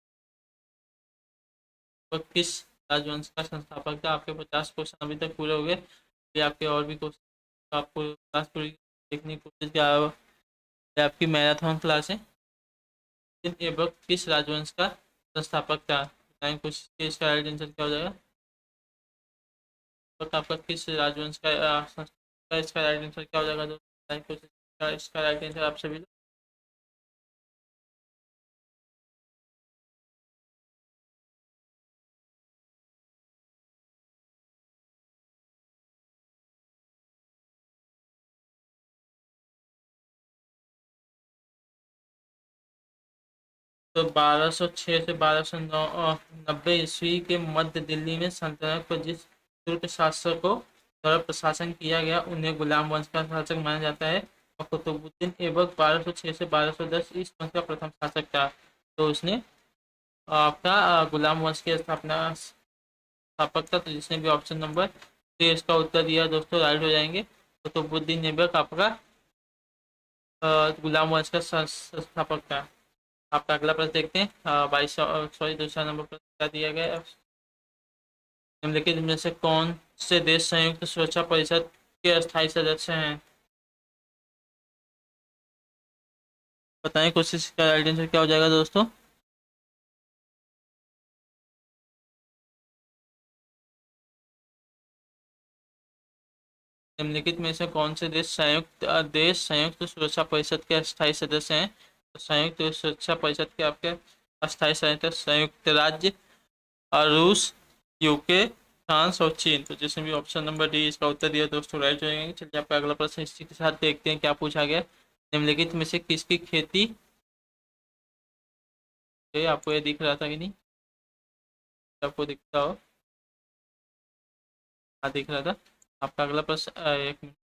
वह किस राजवंश का संस्थापक था। आपके 50 क्वेश्चन अभी तक पूरे हो गए। ये आपके और भी क्वेश्चन आपको क्लास पूरी देखने की कोशिश किया। ये आपकी मैराथन क्लास है। ये बुक किस राजवंश का संस्थापक था। बताएं कोशिश की, इसका राइट आंसर क्या हो जाएगा। बुक आपका किस राजवंश का संस्थापक था, इसका राइट आंसर क्या हो जाएगा दोस्तों, बताएं कोशिश। इसका राइट आंसर आप सभी लोग, तो 1206 से 1290 ईस्वी के मध्य दिल्ली में सल्तनत पर जिस तुर्क शासक को द्वारा प्रशासन किया गया उन्हें गुलाम वंश का शासक माना जाता है। और कुतुबुद्दीन ऐबक 1206 से 1210 इस वंश का प्रथम शासक था। तो उसने आपका गुलाम वंश की स्थापना स्थापक था। तो जिसने भी ऑप्शन नंबर 3 इसका उत्तर दिया दोस्तों, राइट हो जाएंगे। कुतुबुद्दीन ऐबक आपका गुलाम वंश का संस्थापक था। आपका अगला प्रश्न देखते हैं। 22 सॉरी दूसरा नंबर प्रश्न क्या दिया गया है। निम्नलिखित में से कौन से देश संयुक्त सुरक्षा परिषद के अस्थायी सदस्य हैं। बताएं कोशिश का राइट आंसर क्या हो जाएगा दोस्तों। निम्नलिखित में से कौन से देश संयुक्त सुरक्षा परिषद के अस्थायी सदस्य हैं। तो संयुक्त सुरक्षा परिषद के आपके अस्थायी सदस्य संयुक्त राज्य और रूस, यूके, फ्रांस और चीन। तो जिसमें भी ऑप्शन नंबर डी इसका उत्तर दिया दोस्तों, राइट हो जाएंगे। चलिए आपका अगला प्रश्न इसी के साथ देखते हैं क्या पूछा गया। निम्नलिखित में से किसकी खेती, ये आपको ये दिख रहा था कि नहीं, आपको दिखता हो, हाँ दिख रहा था। आपका अगला प्रश्न एक मिनट,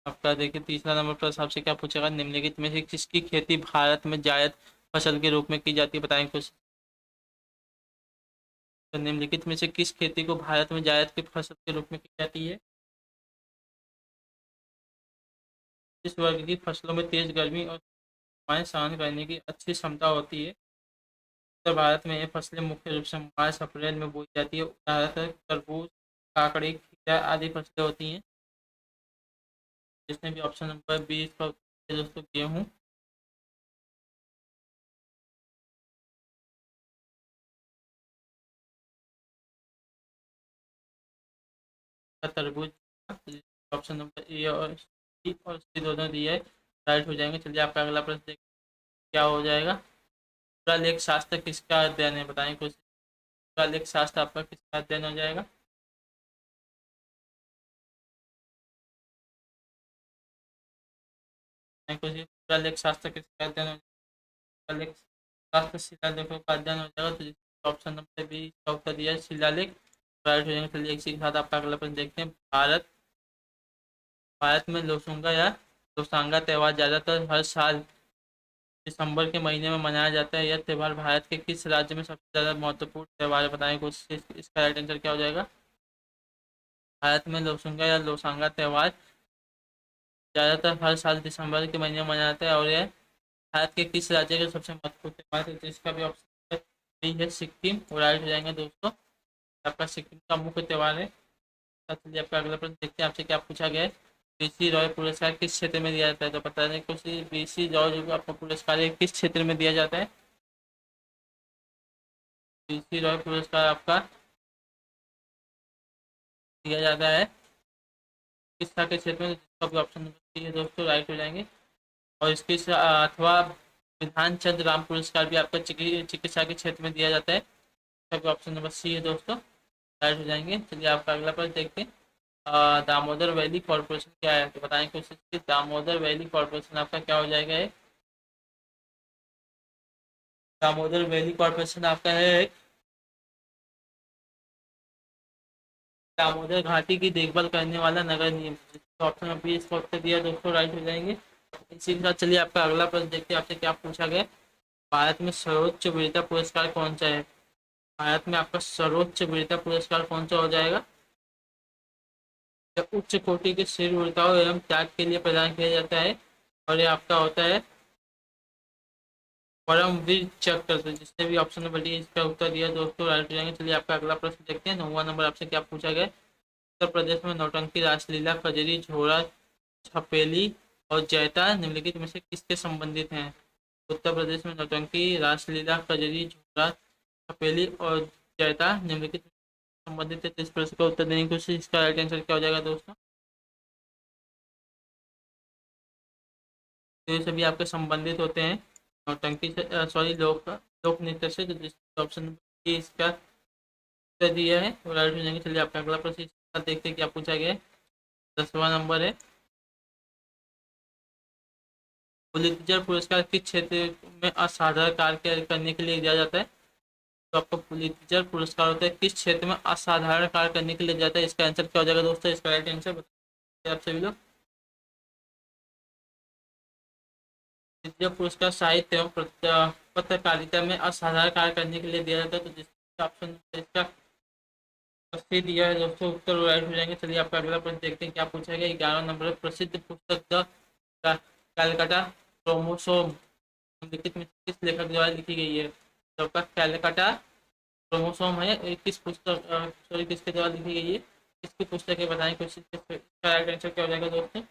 आपका देखिए तीसरा नंबर प्रश्न आपसे क्या पूछेगा। निम्नलिखित में से किसकी खेती भारत में जायद फसल के रूप में की जाती है। बताएं कुछ। तो निम्नलिखित में से किस खेती को भारत में जायद की फसल के रूप में की जाती है। इस वर्ग की फसलों में तेज गर्मी और हवाएं सहन करने की अच्छी क्षमता होती है। उत्तर भारत में ये फसलें मुख्य रूप से मार्च अप्रैल में बोई जाती है। उदाहरण तरबूज, काकड़ी, खीरा आदि फसलें होती हैं। जिसमें भी ऑप्शन नंबर 20 का उत्तर है दोस्तों, गेहूँ का तरबूज। ऑप्शन नंबर ए और सी और सी दोनों दिए है, राइट हो जाएंगे। चलिए आपका अगला प्रश्न देखिए क्या हो जाएगा। पूरा लेख शास्त्र किसका अध्ययन है। बताएं कुछ। पूरा लेख शास्त्र आपका किसका अध्ययन हो जाएगा। बताएं कुछ। पूरा लेख शास्त्र किसका अध्ययन हो जाएगा। लेख शास्त्र शिलालेखों का अध्ययन हो जाएगा। तो ऑप्शन नंबर बी का उत्तर दिया है, शिलालेख, राइट हो जाएंगे। चलिए इसी के साथ आपका अगला प्रश्न देखते हैं। भारत में लोसूंगा या लोसांगा त्यौहार ज़्यादातर हर साल दिसंबर के महीने में मनाया जाता है। यह त्यौहार भारत के किस राज्य में सबसे ज़्यादा महत्वपूर्ण त्यौहार है। बताएं कुछ। इसका राइट आंसर क्या हो जाएगा। भारत में लोसूंगा या लोसांगा त्यौहार ज़्यादातर हर साल दिसंबर के महीने में मनाया जाता है और यह भारत के किस राज्य का सबसे महत्वपूर्ण त्यौहार है। तो इसका भी ऑप्शन बी है, सिक्किम, और राइट हो जाएंगे दोस्तों। आपका सिक्किम का मुख्य त्यौहार है। चलिए आपका अगला प्रश्न देखते हैं आपसे क्या पूछा गया है। बीसी रॉय पुरस्कार किस क्षेत्र में दिया जाता है? तो पता नहीं कुछ। बीसी रॉय जो आपका पुरस्कार है किस क्षेत्र में दिया जाता है? बीसी रॉय पुरस्कार आपका दिया जाता है किस तरह के क्षेत्र में? जिसका भी ऑप्शन नंबर सी है दोस्तों राइट हो जाएंगे। और इसके अथवा विधान चंद्र राम पुरस्कार भी आपका चिकित्सा के क्षेत्र में दिया जाता है। इसका भी ऑप्शन नंबर सी है दोस्तों राइट हो जाएंगे। चलिए आपका अगला प्रश्न देखते हैं। दामोदर वैली कॉर्पोरेशन क्या है? तो बताएं कोशिश की। दामोदर वैली कॉर्पोरेशन आपका क्या हो जाएगा? है दामोदर वैली कॉर्पोरेशन आपका है दामोदर घाटी की देखभाल करने वाला नगर निगम। ऑप्शन में भी इसका उत्तर दिया दोस्तों राइट हो जाएंगे। इसी के साथ चलिए आपका अगला प्रश्न देखते हैं आपसे क्या पूछा गया। भारत में सर्वोच्च वीरता पुरस्कार कौन सा है? भारत में आपका सर्वोच्च वीरता पुरस्कार कौन सा हो जाएगा? यह उच्च कोटि के शरीर वीरताओं एवं त्याग के लिए प्रदान किया जाता है और ये आपका होता है परमवीर चक्र। तो जिसने भी ऑप्शन नंबर डी इसका उत्तर दिया दोस्तों राइट हो जाएंगे। चलिए आपका अगला प्रश्न देखते हैं। 9वां नंबर आपसे क्या पूछा गया। उत्तर प्रदेश में नौटंकी रासलीला कजरी झोड़ा छपेली और जैता निम्नलिखित में से किसके संबंधित हैं? उत्तर प्रदेश में नौटंकी रासलीला कजरी झोड़ा छपेली और जैता निम्नलिखित में संबंधित है। तो इस प्रश्न का उत्तर देने की कोशिश। इसका राइट आंसर क्या हो जाएगा दोस्तों? तो ये सभी आपके संबंधित होते हैं नौटंकी से, सॉरी लोक नृत्य से। तो जिस ऑप्शन इसका उत्तर दिया है वो राइट हो जाएंगे। चलिए आपका अगला प्रश्न इसका देखते हैं क्या पूछा गया है। 10वां नंबर है। पुलित्जर पुरस्कार किस क्षेत्र में असाधारण कार्य करने के लिए दिया जाता है? तो आपको पुलित्जर पुरस्कार होता है किस क्षेत्र में असाधारण कार्य करने के लिए दिया जाता है? इसका आंसर क्या हो जाएगा दोस्तों? इसका राइट आंसर बताइए आप सभी लोग। पुलित्जर पुरस्कार साहित्य एवं पत्रकारिता में असाधारण कार्य करने के लिए दिया जाता है। तो जिसका ऑप्शन इसका सही दिया है दोस्तों उत्तर राइट हो जाएंगे। चलिए आपका अगला प्रश्न देखते हैं क्या पूछा गया। 11 नंबर प्रसिद्ध पुस्तक द कैलकाटा क्रोमोसोम निम्नलिखित में किस लेखक द्वारा लिखी गई है? तो आपका कैलकाटा क्रोमोसोम है किस पुस्तक सॉरी किसके द्वारा लिखी गई है? किसकी पुस्तक है बताएं कोशिश। इसका राइट आंसर क्या हो जाएगा दोस्तों?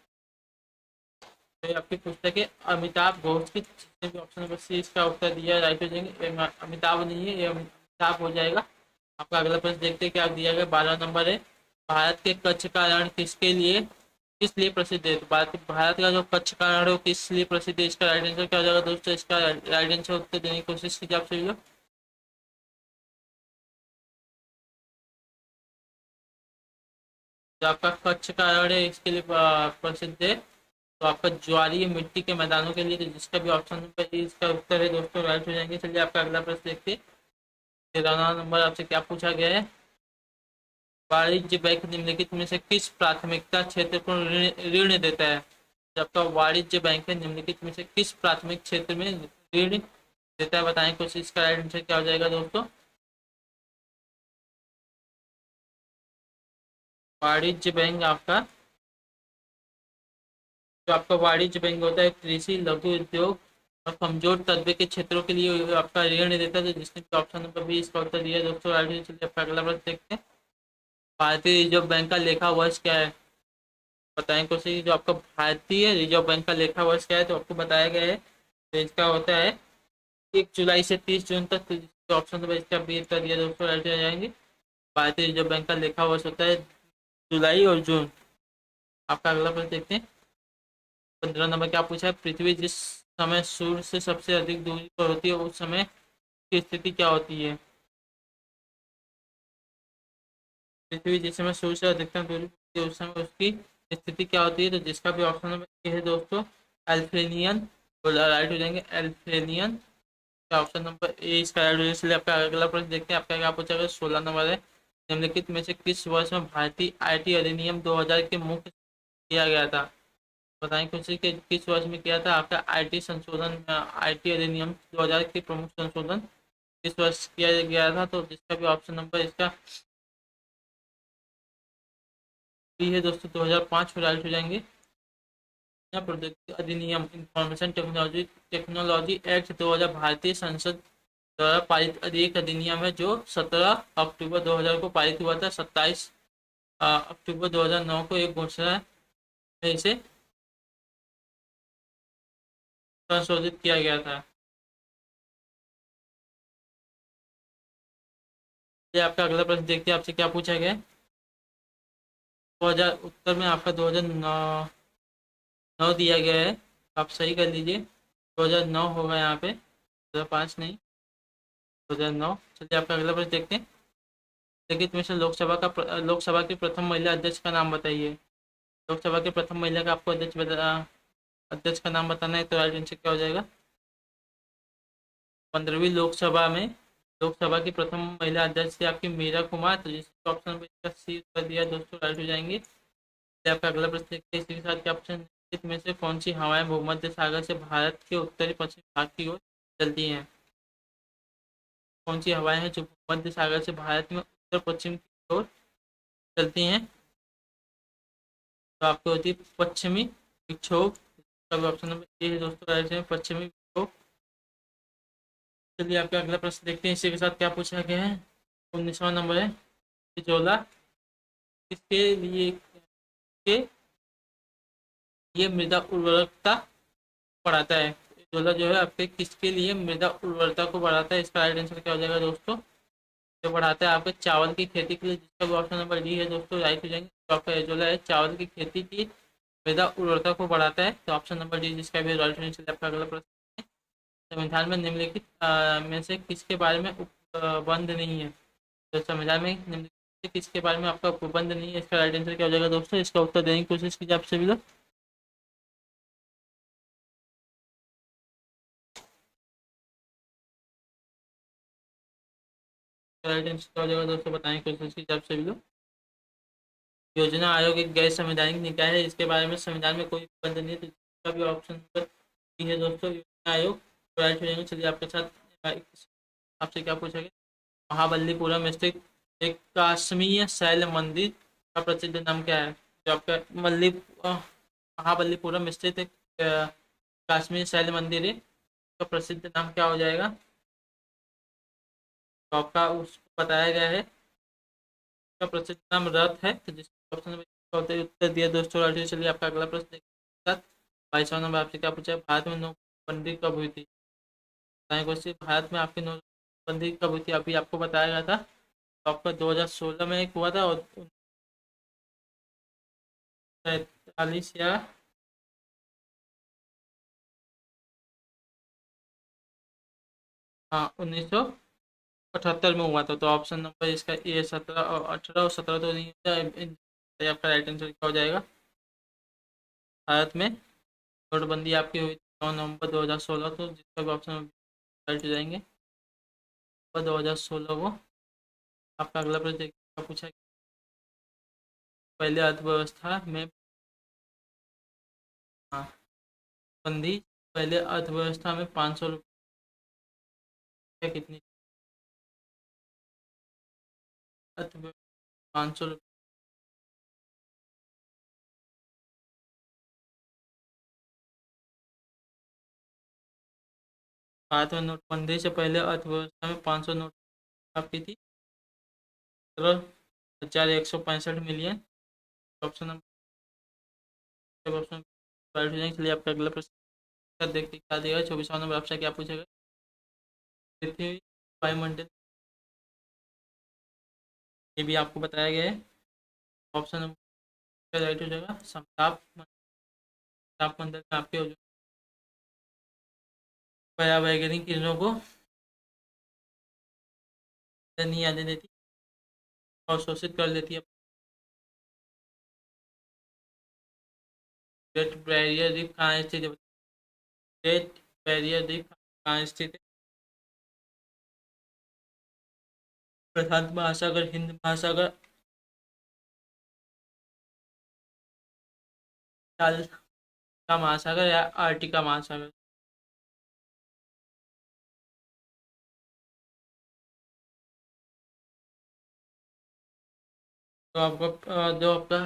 तो ये आपकी पुस्तक है अमिताभ घोष की। जिसने भी ऑप्शन नंबर सी इसका उत्तर दिया राइट हो जाएंगे। अमिताभ नहीं है ये अमिताभ हो जाएगा। आपका अगला प्रश्न देखते हैं क्या दिया गया। 12 नंबर है। भारत के कच्छ का रण किस लिए प्रसिद्ध है? तो भारत का जो कच्छ का रण है वो किस लिए प्रसिद्ध है? इसका राइट आंसर क्या हो जाएगा दोस्तों? इसका राइट आंसर उत्तर देने की कोशिश कीजिए आप सभी लोग। जो आपका कच्छ का रण है इसके लिए प्रसिद्ध है तो आपका ज्वारीय मिट्टी के मैदानों के लिए। तो जिसका भी ऑप्शन नंबर इसका उत्तर है दोस्तों राइट हो जाएंगे। चलिए आपका अगला प्रश्न देखते हैं। 13वां नंबर आपसे क्या पूछा गया है। वाणिज्य बैंक निम्नलिखित में से किस प्राथमिकता क्षेत्र को ऋण देता है? जब आपका वाणिज्य बैंक है निम्नलिखित में से किस प्राथमिक क्षेत्र में ऋण देता है बताएं कुछ। इसका राइट आंसर क्या हो जाएगा दोस्तों? वाणिज्य बैंक आपका जो आपका वाणिज्य बैंक होता है कृषि लघु उद्योग और कमजोर तबके के क्षेत्रों के लिए आपका ऋण देता है। तो जिसने ऑप्शन नंबर बी इसका उत्तर दिया है दोस्तों राइट। चलिए आपका अगला प्रश्न देखते हैं। भारतीय रिजर्व बैंक का लेखा वर्ष क्या है? बताएं कुछ। जो आपका भारतीय रिजर्व बैंक का लेखा वर्ष क्या है? तो आपको बताया गया है तो इसका होता है 1 जुलाई से 30 जून तक। तो ऑप्शन नंबर इसका बी कर दिया दोस्तों राइट हो जाएंगे। भारतीय रिजर्व बैंक का लेखा वर्ष होता है जुलाई और जून। आपका अगला प्रश्न देखते हैं। 15 नंबर क्या पूछा है। पृथ्वी जिस समय सूर्य से सबसे अधिक दूरी पर होती है उस समय की स्थिति क्या होती है? पृथ्वी जिस समय सूर्य से अधिकतम दूरी पर होती है उस समय उसकी स्थिति क्या होती है? तो जिसका भी ऑप्शन नंबर है दोस्तों एल्फ्रेनियन राइट हो जाएंगे। एल्फ्रेनियन का ऑप्शन नंबर ए इसका राइट हो जाएगा। इसलिए आपका अगला प्रश्न देखते हैं। आपका क्या पूछा गया। 16 नंबर है। निम्नलिखित में से किस वर्ष में भारतीय आईटी अधिनियम 2000 के मुख्य किया गया था? बताएं कुछ कि किस वर्ष में किया था आपका आईटी संशोधन आईटी अधिनियम 2000 के प्रमुख संशोधन किस वर्ष किया गया था? तो जिसका भी ऑप्शन नंबर इसका बी है दोस्तों 2005 में राइट हो जाएंगे। प्रौद्योगिकी अधिनियम इंफॉर्मेशन टेक्नोलॉजी टेक्नोलॉजी एक्ट 2000 भारतीय संसद द्वारा पारित एक अधिनियम है जो 17 अक्टूबर 2000 को पारित हुआ था। 27 अक्टूबर 2009 को एक घोषणा में इसे संशोधित किया गया था। ये आपका अगला प्रश्न देखते हैं आपसे क्या पूछा गया है। 2000 उत्तर में आपका 2009 दिया गया है। आप सही कर लीजिए। 2009 होगा यहाँ पे, 2005 नहीं, 2009। चलिए आपका अगला प्रश्न देखते हैं। देखिए, इसमें से लोकसभा की प्रथम महिला अध्यक्ष का नाम बताइए। लोकसभा की प्रथम महिला का आपको अध्यक्ष का नाम बताना है, तो राइट आंसर क्या हो जाएगा। 15वीं लोकसभा की प्रथम महिला अध्यक्ष थी आपकी मीरा कुमार, तो जिसको ऑप्शन नंबर इसका सी कर दिया दोस्तों, राइट हो जाएंगे। आपका अगला प्रश्न देखते हैं। इसी के साथ क्या ऑप्शन, निम्नलिखित में से कौन सी हवाएं भूमध्य सागर से भारत के उत्तरी पश्चिम भाग की ओर चलती हैं। कौन सी हवाएं हैं जो भूमध्य सागर से भारत में उत्तर पश्चिम की ओर चलती हैं। तो आपको होती है पश्चिमी विक्षोभ। तब ऑप्शन नंबर ए है दोस्तों, राइट है पश्चिमी विक्षोभ। चलिए आपका अगला प्रश्न देखते हैं। इसी के साथ क्या पूछा गया है। 19वां नंबर है, जोला किसके लिए के ये मृदा उर्वरकता बढ़ाता है। जोला जो है आपके किसके लिए मृदा उर्वरता को बढ़ाता है, इसका राइट आंसर क्या हो जाएगा दोस्तों। जो बढ़ाता है आपके चावल की खेती के लिए, जिसका भी ऑप्शन नंबर डी है दोस्तों, राइट हो जाएंगे। तो आपका एजोला है चावल की खेती की मृदा उर्वरता को बढ़ाता है, तो ऑप्शन नंबर डी जिसका भी राइट आंसर। आपका अगला प्रश्न है, संविधान में निम्नलिखित में से किसके बारे में उपबंध नहीं है। तो संविधान में निम्नलिखित से किसके बारे में आपका उपबंध नहीं है, इसका राइट आंसर क्या हो जाएगा दोस्तों। इसका उत्तर देने की कोशिश कीजिए आप सभी लोग। राइट आंसर क्या हो जाएगा दोस्तों, बताने की कोशिश कीजिए आप सभी लोग। योजना आयोग एक गैर संवैधानिक निकाय है, इसके बारे में संविधान में कोई उपबंध नहीं है, तो इसका भी ऑप्शन नंबर डी है दोस्तों, योजना आयोग, राइट हो जाएंगे। चलिए आपके साथ आपसे क्या पूछा गया। महाबलीपुरम स्थित एक काश्मीर शैल मंदिर का प्रसिद्ध नाम क्या है। जो आपका महाबलीपुरम स्थित एक काश्मीर शैल मंदिर है, का प्रसिद्ध नाम क्या हो जाएगा। तो आपका उसको बताया गया है, का प्रसिद्ध नाम रथ है, तो जिसका ऑप्शन में उत्तर दिया दोस्तों, राइट है। चलिए आपका अगला प्रश्न देखते हैं। 22वां नंबर आपसे क्या पूछा है। भारत में नोटबंदी कब हुई थी। क्वेश्चन, भारत में आपकी नोटबंदी कब हुई थी, अभी आपको बताया गया था। तो आपका 2016 में एक हुआ था, और 1943 या हाँ 1978 में हुआ था। तो ऑप्शन नंबर इसका ए 17 और 18 और 17 तो नहीं होता है। आपका राइट आंसर क्या हो जाएगा। भारत में नोटबंदी आपकी हुई थी 9 नवंबर 2016, तो जिसका भी ऑप्शन राइट हो जाएंगे। 2016 को। आपका अगला प्रश्न देखिए, पूछा पहले अर्थव्यवस्था में, हाँ, बंदी पहले अर्थव्यवस्था में 500 रुपये कितनी अर्थव्यवस्था 500 रुपये। भारत में नोटबंदी से पहले अर्थव्यवस्था में 500 नोट आपकी थी 17,165 million. Option number option right हो जाएंगे। चलिए आपका अगला प्रश्न देखते क्या दिया है। 24वां नंबर आपसे क्या पूछेगा। पृथ्वी वायुमंडल, ये भी आपको बताया गया है। ऑप्शन नंबर राइट हो जाएगा। तापमंडल में आपके परावैंगनिक किरणों को नहीं आने देती और शोषित कर लेती है। ग्रेट बैरियर रीफ कहाँ स्थित है। ग्रेट बैरियर रीफ कहाँ स्थित है। प्रशांत महासागर, हिंद महासागर, चाल का महासागर या आर्टिका महासागर। तो आपका जो आपका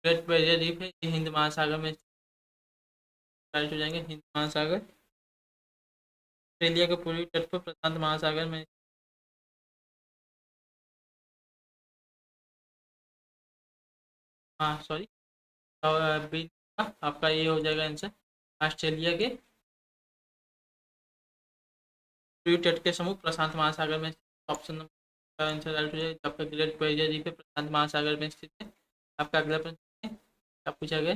ग्रेट बैरियर रीफ है ये हिंद महासागर में राइट हो जाएंगे। हिंद महासागर ऑस्ट्रेलिया के पूर्वी तट पर प्रशांत महासागर में। हाँ सॉरी, बी आपका ये हो जाएगा आंसर। ऑस्ट्रेलिया के पूर्वी तट के समूह प्रशांत महासागर में स्थित। ऑप्शन नंबर आंसर राइट हो जाएगा। आपका ग्रेट बैरियर रीफ है, प्रशांत महासागर में स्थित है। आपका अगला प्रश्न है, क्या पूछा गया?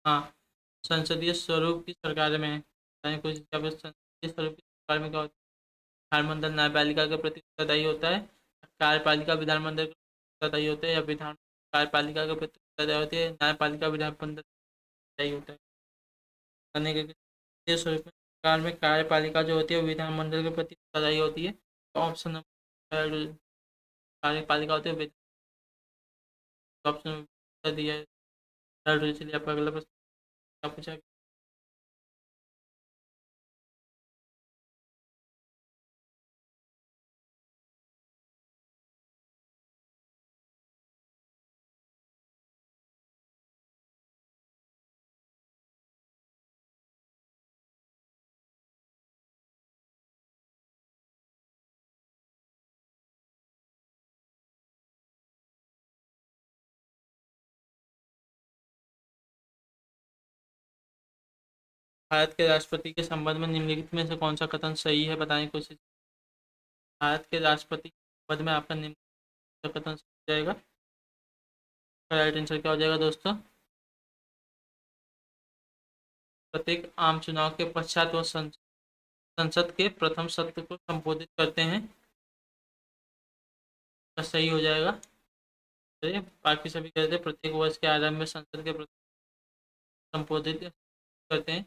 हाँ, संसदीय स्वरूप की सरकार में है। कुछ क्या संसदीय स्वरूप की सरकार में क्या होता है? विधानमंडल न्यायपालिका के प्रति उत्तरदायी होता है, कार्यपालिका विधानमंडल के प्रति उत्तरदायी होते हैं, या विधान कार्यपालिका के प्रति उत्तरदायी होती है, न्यायपालिका विधानमंडल उत्तरदायी होता है। करने के संसदीय स्वरूप में सरकार में कार्यपालिका जो होती है वो विधानमंडल के प्रति उत्तरदायी होती है। तो ऑप्शन नंबर कार्यपालिका होती है, ऑप्शन दिया है। चलिए आपका अगला प्रश्न क्या पूछा गया? भारत के राष्ट्रपति के संबंध में निम्नलिखित में से कौन सा कथन सही है, बताने की कोशिश। भारत के राष्ट्रपति के संबंध में आपका निम्नलिखित कथन सही हो जाएगा। राइट आंसर क्या हो जाएगा दोस्तों? प्रत्येक आम चुनाव के पश्चात वो संसद के प्रथम सत्र को संबोधित करते हैं। तो सही हो जाएगा। चलिए बाकी सभी कहते हैं प्रत्येक वर्ष के आरंभ में संसद के प्रति संबोधित करते हैं।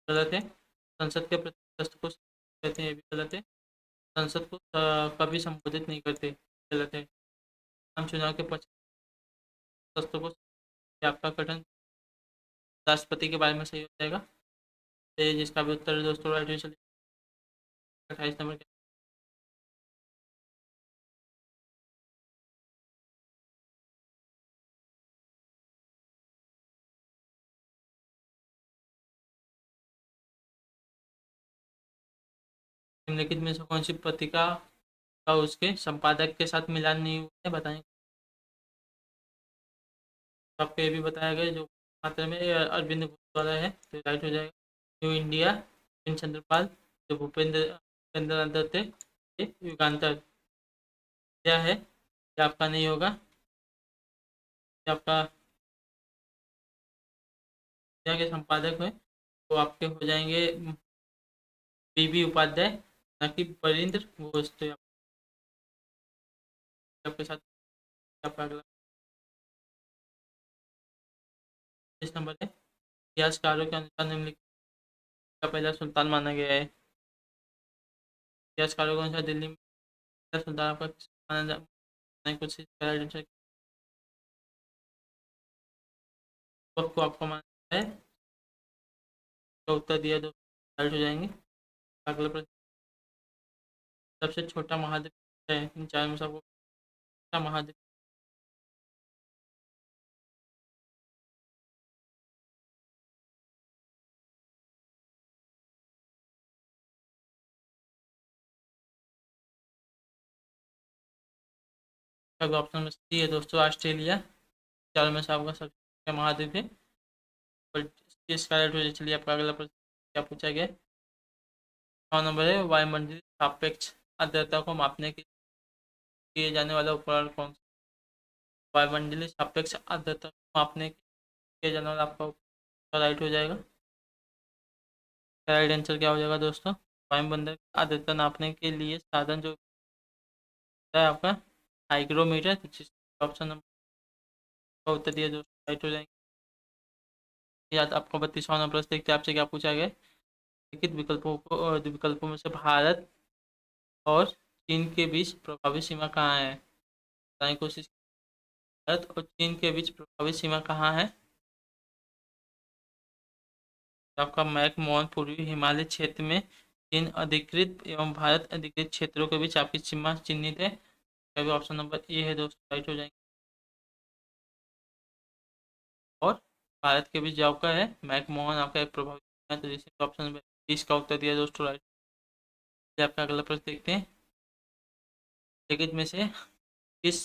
गलत है। संसद के प्रति सत्र को कहते हैं, ये भी गलत है। संसद को कभी संबोधित नहीं करते, गलत है। आम चुनाव के पश्चात सत्र को, ये आपका कथन राष्ट्रपति के बारे में सही हो जाएगा। तो जिसका भी उत्तर है दोस्तों राइट हो। चलिए 28 नंबर। निम्नलिखित में से कौन सी पत्रिका का उसके संपादक के साथ मिलान नहीं हुआ है, बताएं। तो आपको ये भी बताया गया जो मात्रा में अरविंद घोष द्वारा है, तो राइट हो जाएगा। न्यू इंडिया, बिपिन चंद्रपाल, जो भूपेंद्र भूपेंद्र नाथ दत्त है, ये युगांतर क्या है, ये आपका नहीं होगा। ये आपका क्या के संपादक है, तो आपके हो जाएंगे बीबी उपाध्याय, ना कि बरिंद्र घोष। तो आपके साथ आपका अगला इस नंबर है। इतिहासकारों के अनुसार निम्नलिखित का पहला सुल्तान माना गया है। इतिहासकारों के अनुसार दिल्ली में पहला सुल्तान आपका किसको माना कुछ वक्त को आपको माना है। तो उत्तर दिया तो राइट हो जाएंगे। अगला प्रश्न, सबसे छोटा महाद्वीप है इन चार में से आपको छोटा महाद्वीप। अगला ऑप्शन में सी है दोस्तों, ऑस्ट्रेलिया। चार में से आपका सबसे छोटा महाद्वीप है। और इसका राइट हो जाए। चलिए आपका अगला प्रश्न क्या पूछा गया? 9 नंबर है, वायुमंडलीय सापेक्ष आर्द्रता को मापने के किए जाने वाला उपकरण कौन सा? वायुमंडलीय सापेक्ष आर्द्रता को मापने के किए जाने वाला आपका उपकरण राइट हो जाएगा। राइट आंसर क्या हो जाएगा दोस्तों? वायुमंडल की आर्द्रता नापने के लिए साधन जो होता है आपका हाइग्रोमीटर, जिसका ऑप्शन नंबर का उत्तर दिया दोस्तों राइट हो जाएंगे। याद आपको 32वां प्रश्न देखते हैं आपसे क्या पूछा गया। लिखित विकल्पों में से भारत और चीन के बीच प्रभावी सीमा कहाँ है, बताने की कोशिश। भारत और चीन के बीच प्रभावी सीमा कहाँ है? तो आपका मैक मोहन पूर्वी हिमालय क्षेत्र में चीन अधिकृत एवं भारत अधिकृत क्षेत्रों के बीच आपकी सीमा चिन्हित है। कभी ऑप्शन नंबर ए है दोस्तों राइट हो जाएंगे। और भारत के बीच जो आपका है मैक मोहन आपका एक प्रभावी सीमा है, तो जिससे ऑप्शन नंबर 20 का उत्तर दिया दोस्तों राइट। ये आपका अगला प्रश्न देखते हैं। निम्नलिखित में से किस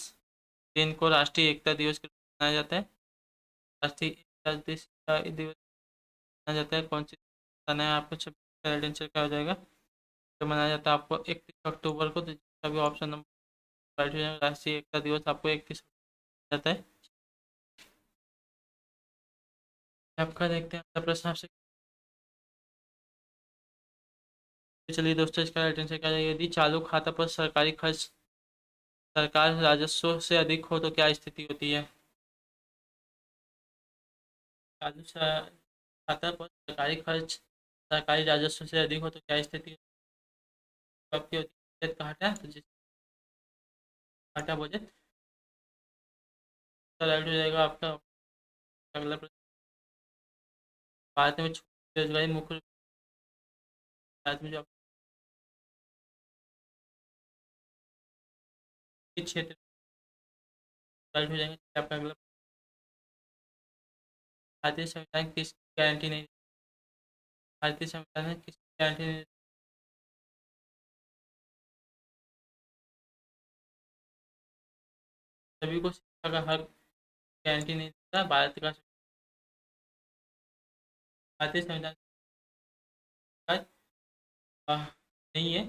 दिन को राष्ट्रीय एकता दिवस के रूप में मनाया जाता है? राष्ट्रीय एकता दिवस मनाया जाता है कौन सी बताना है आपको? 26 का आंसर क्या हो जाएगा? तो मनाया जाता है आपको 31 अक्टूबर को। तो जिसका भी ऑप्शन नंबर राइट हो जाएगा। राष्ट्रीय एकता दिवस आपको 31 जाता है। आपका देखते हैं अगला प्रश्न आपसे। चलिए दोस्तों, इसका राइट आंसर क्या हो जाएगा? यदि चालू खाता पर सरकारी खर्च सरकार राजस्व से अधिक हो तो क्या स्थिति होती है? चालू खाता पर सरकारी खर्च सरकारी राजस्व से अधिक हो तो क्या स्थिति आपकी होती है? बजट घाटा। तो जिस घाटा बजट तो राइट हो जाएगा आपका अगला प्रश्न। भारत में छोटी बेरोजगारी मुख्य रूप से भारत में जो आपके क्षेत्र राइट हो जाएंगे। आपका अगला भारतीय संविधान किस गारंटी नहीं भारतीय संविधान में किस गारंटी नहीं सभी को शिक्षा का हक गारंटी नहीं देता। भारतीय संविधान का नहीं है।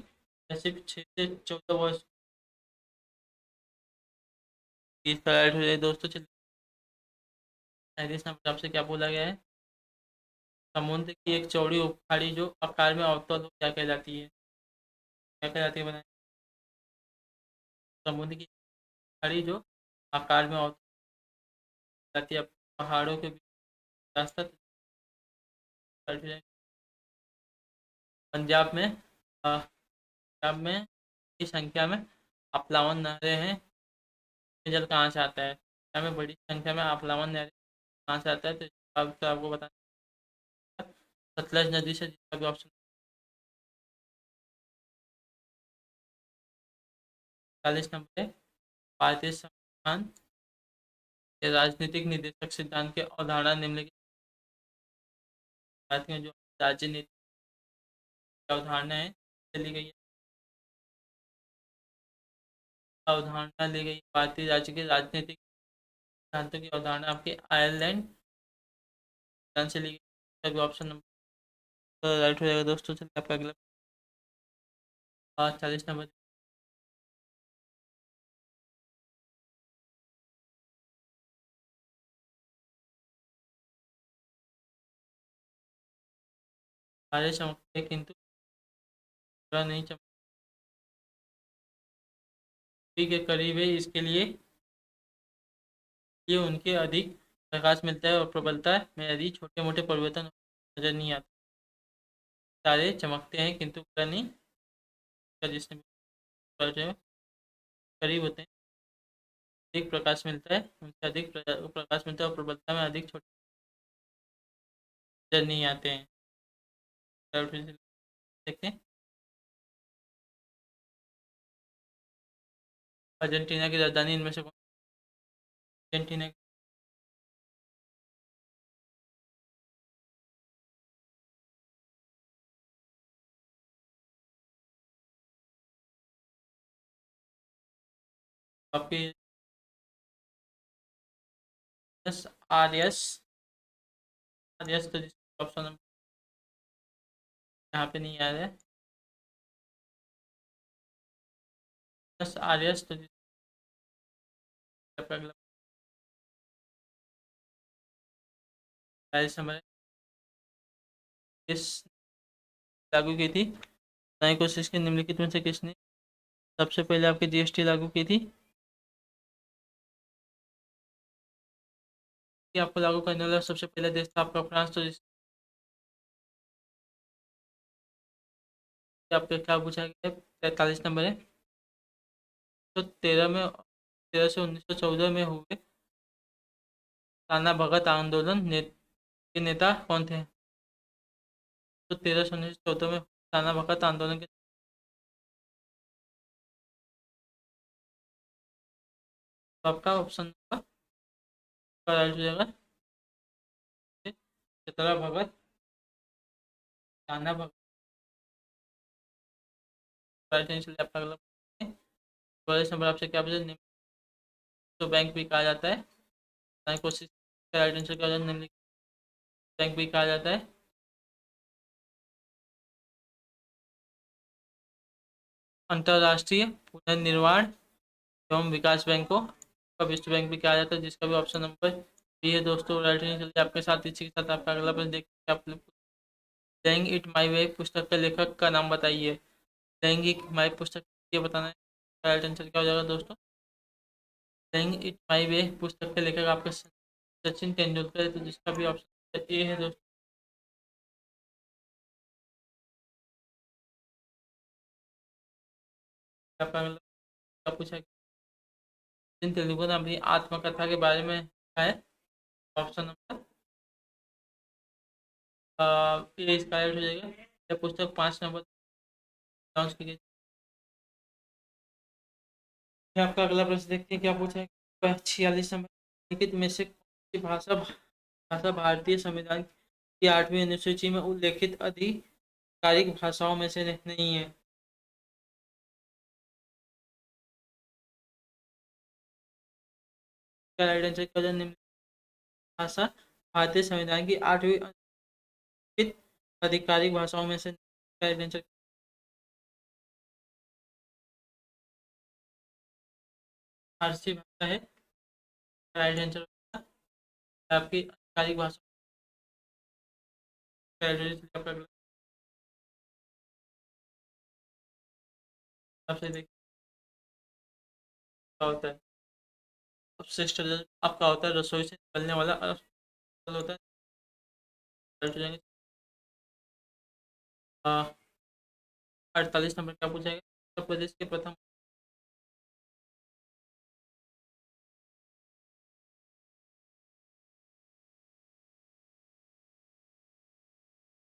यह सिर्फ 6 से 14 वर्ष की इसका राइट हो जाए दोस्तों। चलिए 37 नंबर आपसे क्या बोला गया है? समुद्र की एक चौड़ी उपखाड़ी जो आकार में अवतल हो क्या कहलाती है? क्या कहलाती है बनाए? समुद्र की खाड़ी जो आकार में अवतल कहलाती है पहाड़ों के बीच रास्ता। तो राइट हो जाएगा। पंजाब में पंजाब में की संख्या में अपलावन नहरें हैं। ये जल कहाँ से आता है? पंजाब में बड़ी संख्या में अपलावन नहरें कहाँ से आता है? तो इसका उत्तर आपको बताना है। सतलज नदी से। जिसका भी ऑप्शन 40 नंबर है। भारतीय संविधान के राजनीतिक निदेशक सिद्धांत की अवधारणा निम्नलिखित भारत में जो राजनीतिक अवधारणा है ली गई है। अवधारणा ली गई भारतीय राज्य के राजनीतिक सिद्धांतों की अवधारणा आपके आयरलैंड संविधान से ली गई। सभी ऑप्शन नंबर तो राइट हो जाएगा दोस्तों। चलिए आपका अगला 40 नंबर। सारे चमकते हैं किंतु पूरा नहीं चमकती के करीब है। इसके लिए ये उनके अधिक प्रकाश मिलता है और प्रबलता में यदि छोटे मोटे परिवर्तन नजर नहीं आते। तारे चमकते हैं किंतु पूरा नहीं जिसने करीब होते हैं अधिक प्रकाश मिलता है उनसे अधिक प्रकाश मिलता है और प्रबलता में अधिक छोटे नजर नहीं आते हैं। देखते हैं अर्जेंटीना की राजधानी इनमें से कौन? अर्जेंटीना आपकी एस आर एस तो जिसका ऑप्शन यहाँ पे नहीं आ रहा है। एस आर एस तो जिसका अगला 42 नंबर है। किस लागू की थी? नई कोशिश की निम्नलिखित में से किसने सबसे पहले आपकी जीएसटी लागू की थी? कि आपको लागू करने वाला सबसे पहला देश था आपका फ्रांस। तो आपका क्या पूछा गया है? 43 नंबर है। तो 13 से 1914 में हुए टाना भगत आंदोलन के नेता कौन थे? तो 13 से 1914 में टाना भगत आंदोलन के तो आपका ऑप्शन राइट हो जाएगा। चित्रा भगत, टाना भगत, राइट आंसर आपका अगला प्रश्न है। 44 नंबर आपसे क्या पूछा, निम्न तो बैंक भी कहा जाता है, बताएं कोशिश। राइट आंसर क्या होगा, निम्न बैंक भी कहा जाता है। अंतरराष्ट्रीय पुनर्निर्माण एवं विकास बैंक को विश्व बैंक भी कहा जाता है, जिसका भी ऑप्शन नंबर बी है दोस्तों। राइट आंसर चलिए आपके साथ, इसी के साथ आपका अगला प्रश्न देखते हैं। आप सेइंग इट माई वे पुस्तक के लेखक का नाम बताइए। सेइंग इट माई पुस्तक ये बताना है। राइट आंसर क्या हो जाएगा दोस्तों, सेइंग इट माई वे पुस्तक के लेखक आपके सचिन तेंदुलकर है, तो जिसका भी ऑप्शन ए है दोस्तों। आपका अगला क्या पूछा, सचिन तेंदुलकर ने अपनी आत्मकथा के बारे में क्या है, ऑप्शन नंबर ए इसका राइट हो जाएगा। यह पुस्तक 5 नवंबर लॉन्च की गई। आपका अगला प्रश्न देखते हैं क्या पूछा है। 46 नंबर, निम्नलिखित में से कौन सी भाषा भाषा भारतीय संविधान की 8वीं अनुसूची में उल्लेखित आधिकारिक भाषाओं में से नहीं है। क्या राइट आंसर क्या होगा, निम्न भाषा भारतीय संविधान की 8वीं अनुसूचित आधिकारिक भाषाओं में से राइट आंसर फारसी भाषा है। राइट आंसर आपकी आधिकारिक भाषा। आपसे देखिए क्या होता है, सबसे स्टैंडर्ड आपका होता है रसोई से निकलने वाला फल होता है। राइट हो जाएंगे। 48 नंबर क्या पूछा गया, उत्तर प्रदेश के प्रथम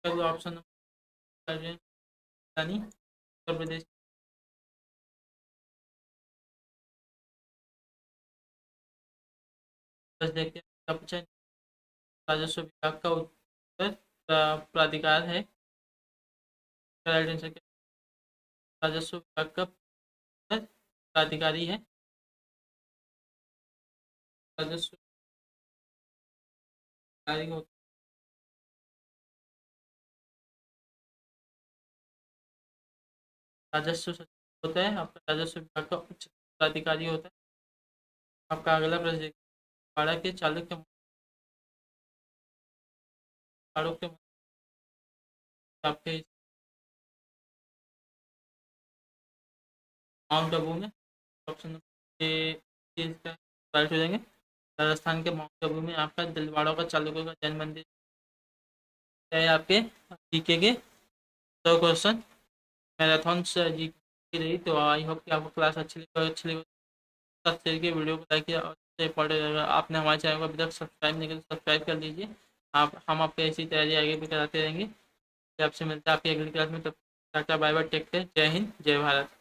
ऑप्शन नंबर राजधानी उत्तर प्रदेश। बस देखते हैं क्या पूछा है। राजस्व विभाग का उत्तर प्राधिकार है। राइट आंसर क्या, राजस्व विभाग का उत्तर प्राधिकारी है। राजस्व अधिकारी होता राजस्व सचिव होता है, आपका राजस्व विभाग का उच्च प्राधिकारी होता है। आपका अगला प्रश्न देखिए। बाड़ा के चालुक्य पहाड़ों के आपके माउंट आबू में, ऑप्शन नंबर ए इसका राइट हो जाएंगे। राजस्थान के माउंट आबू में आपका दिलवाड़ों का चालुक्य का जैन मंदिर है। आपके जीके के 100 क्वेश्चन मैराथन से जी की रही, तो आई होप कि आपको क्लास अच्छी लगी। के वीडियो को लाइक किया और इम्पोर्टेंट रहेगा, आपने हमारे चैनल को अभी तक सब्सक्राइब नहीं किया तो सब्सक्राइब कर लीजिए। आप हम आपको ऐसी तैयारी आगे भी कराते रहेंगे। आपसे मिलता है आपकी अगली क्लास में, तब tata bye bye, take care, जय हिंद जय भारत।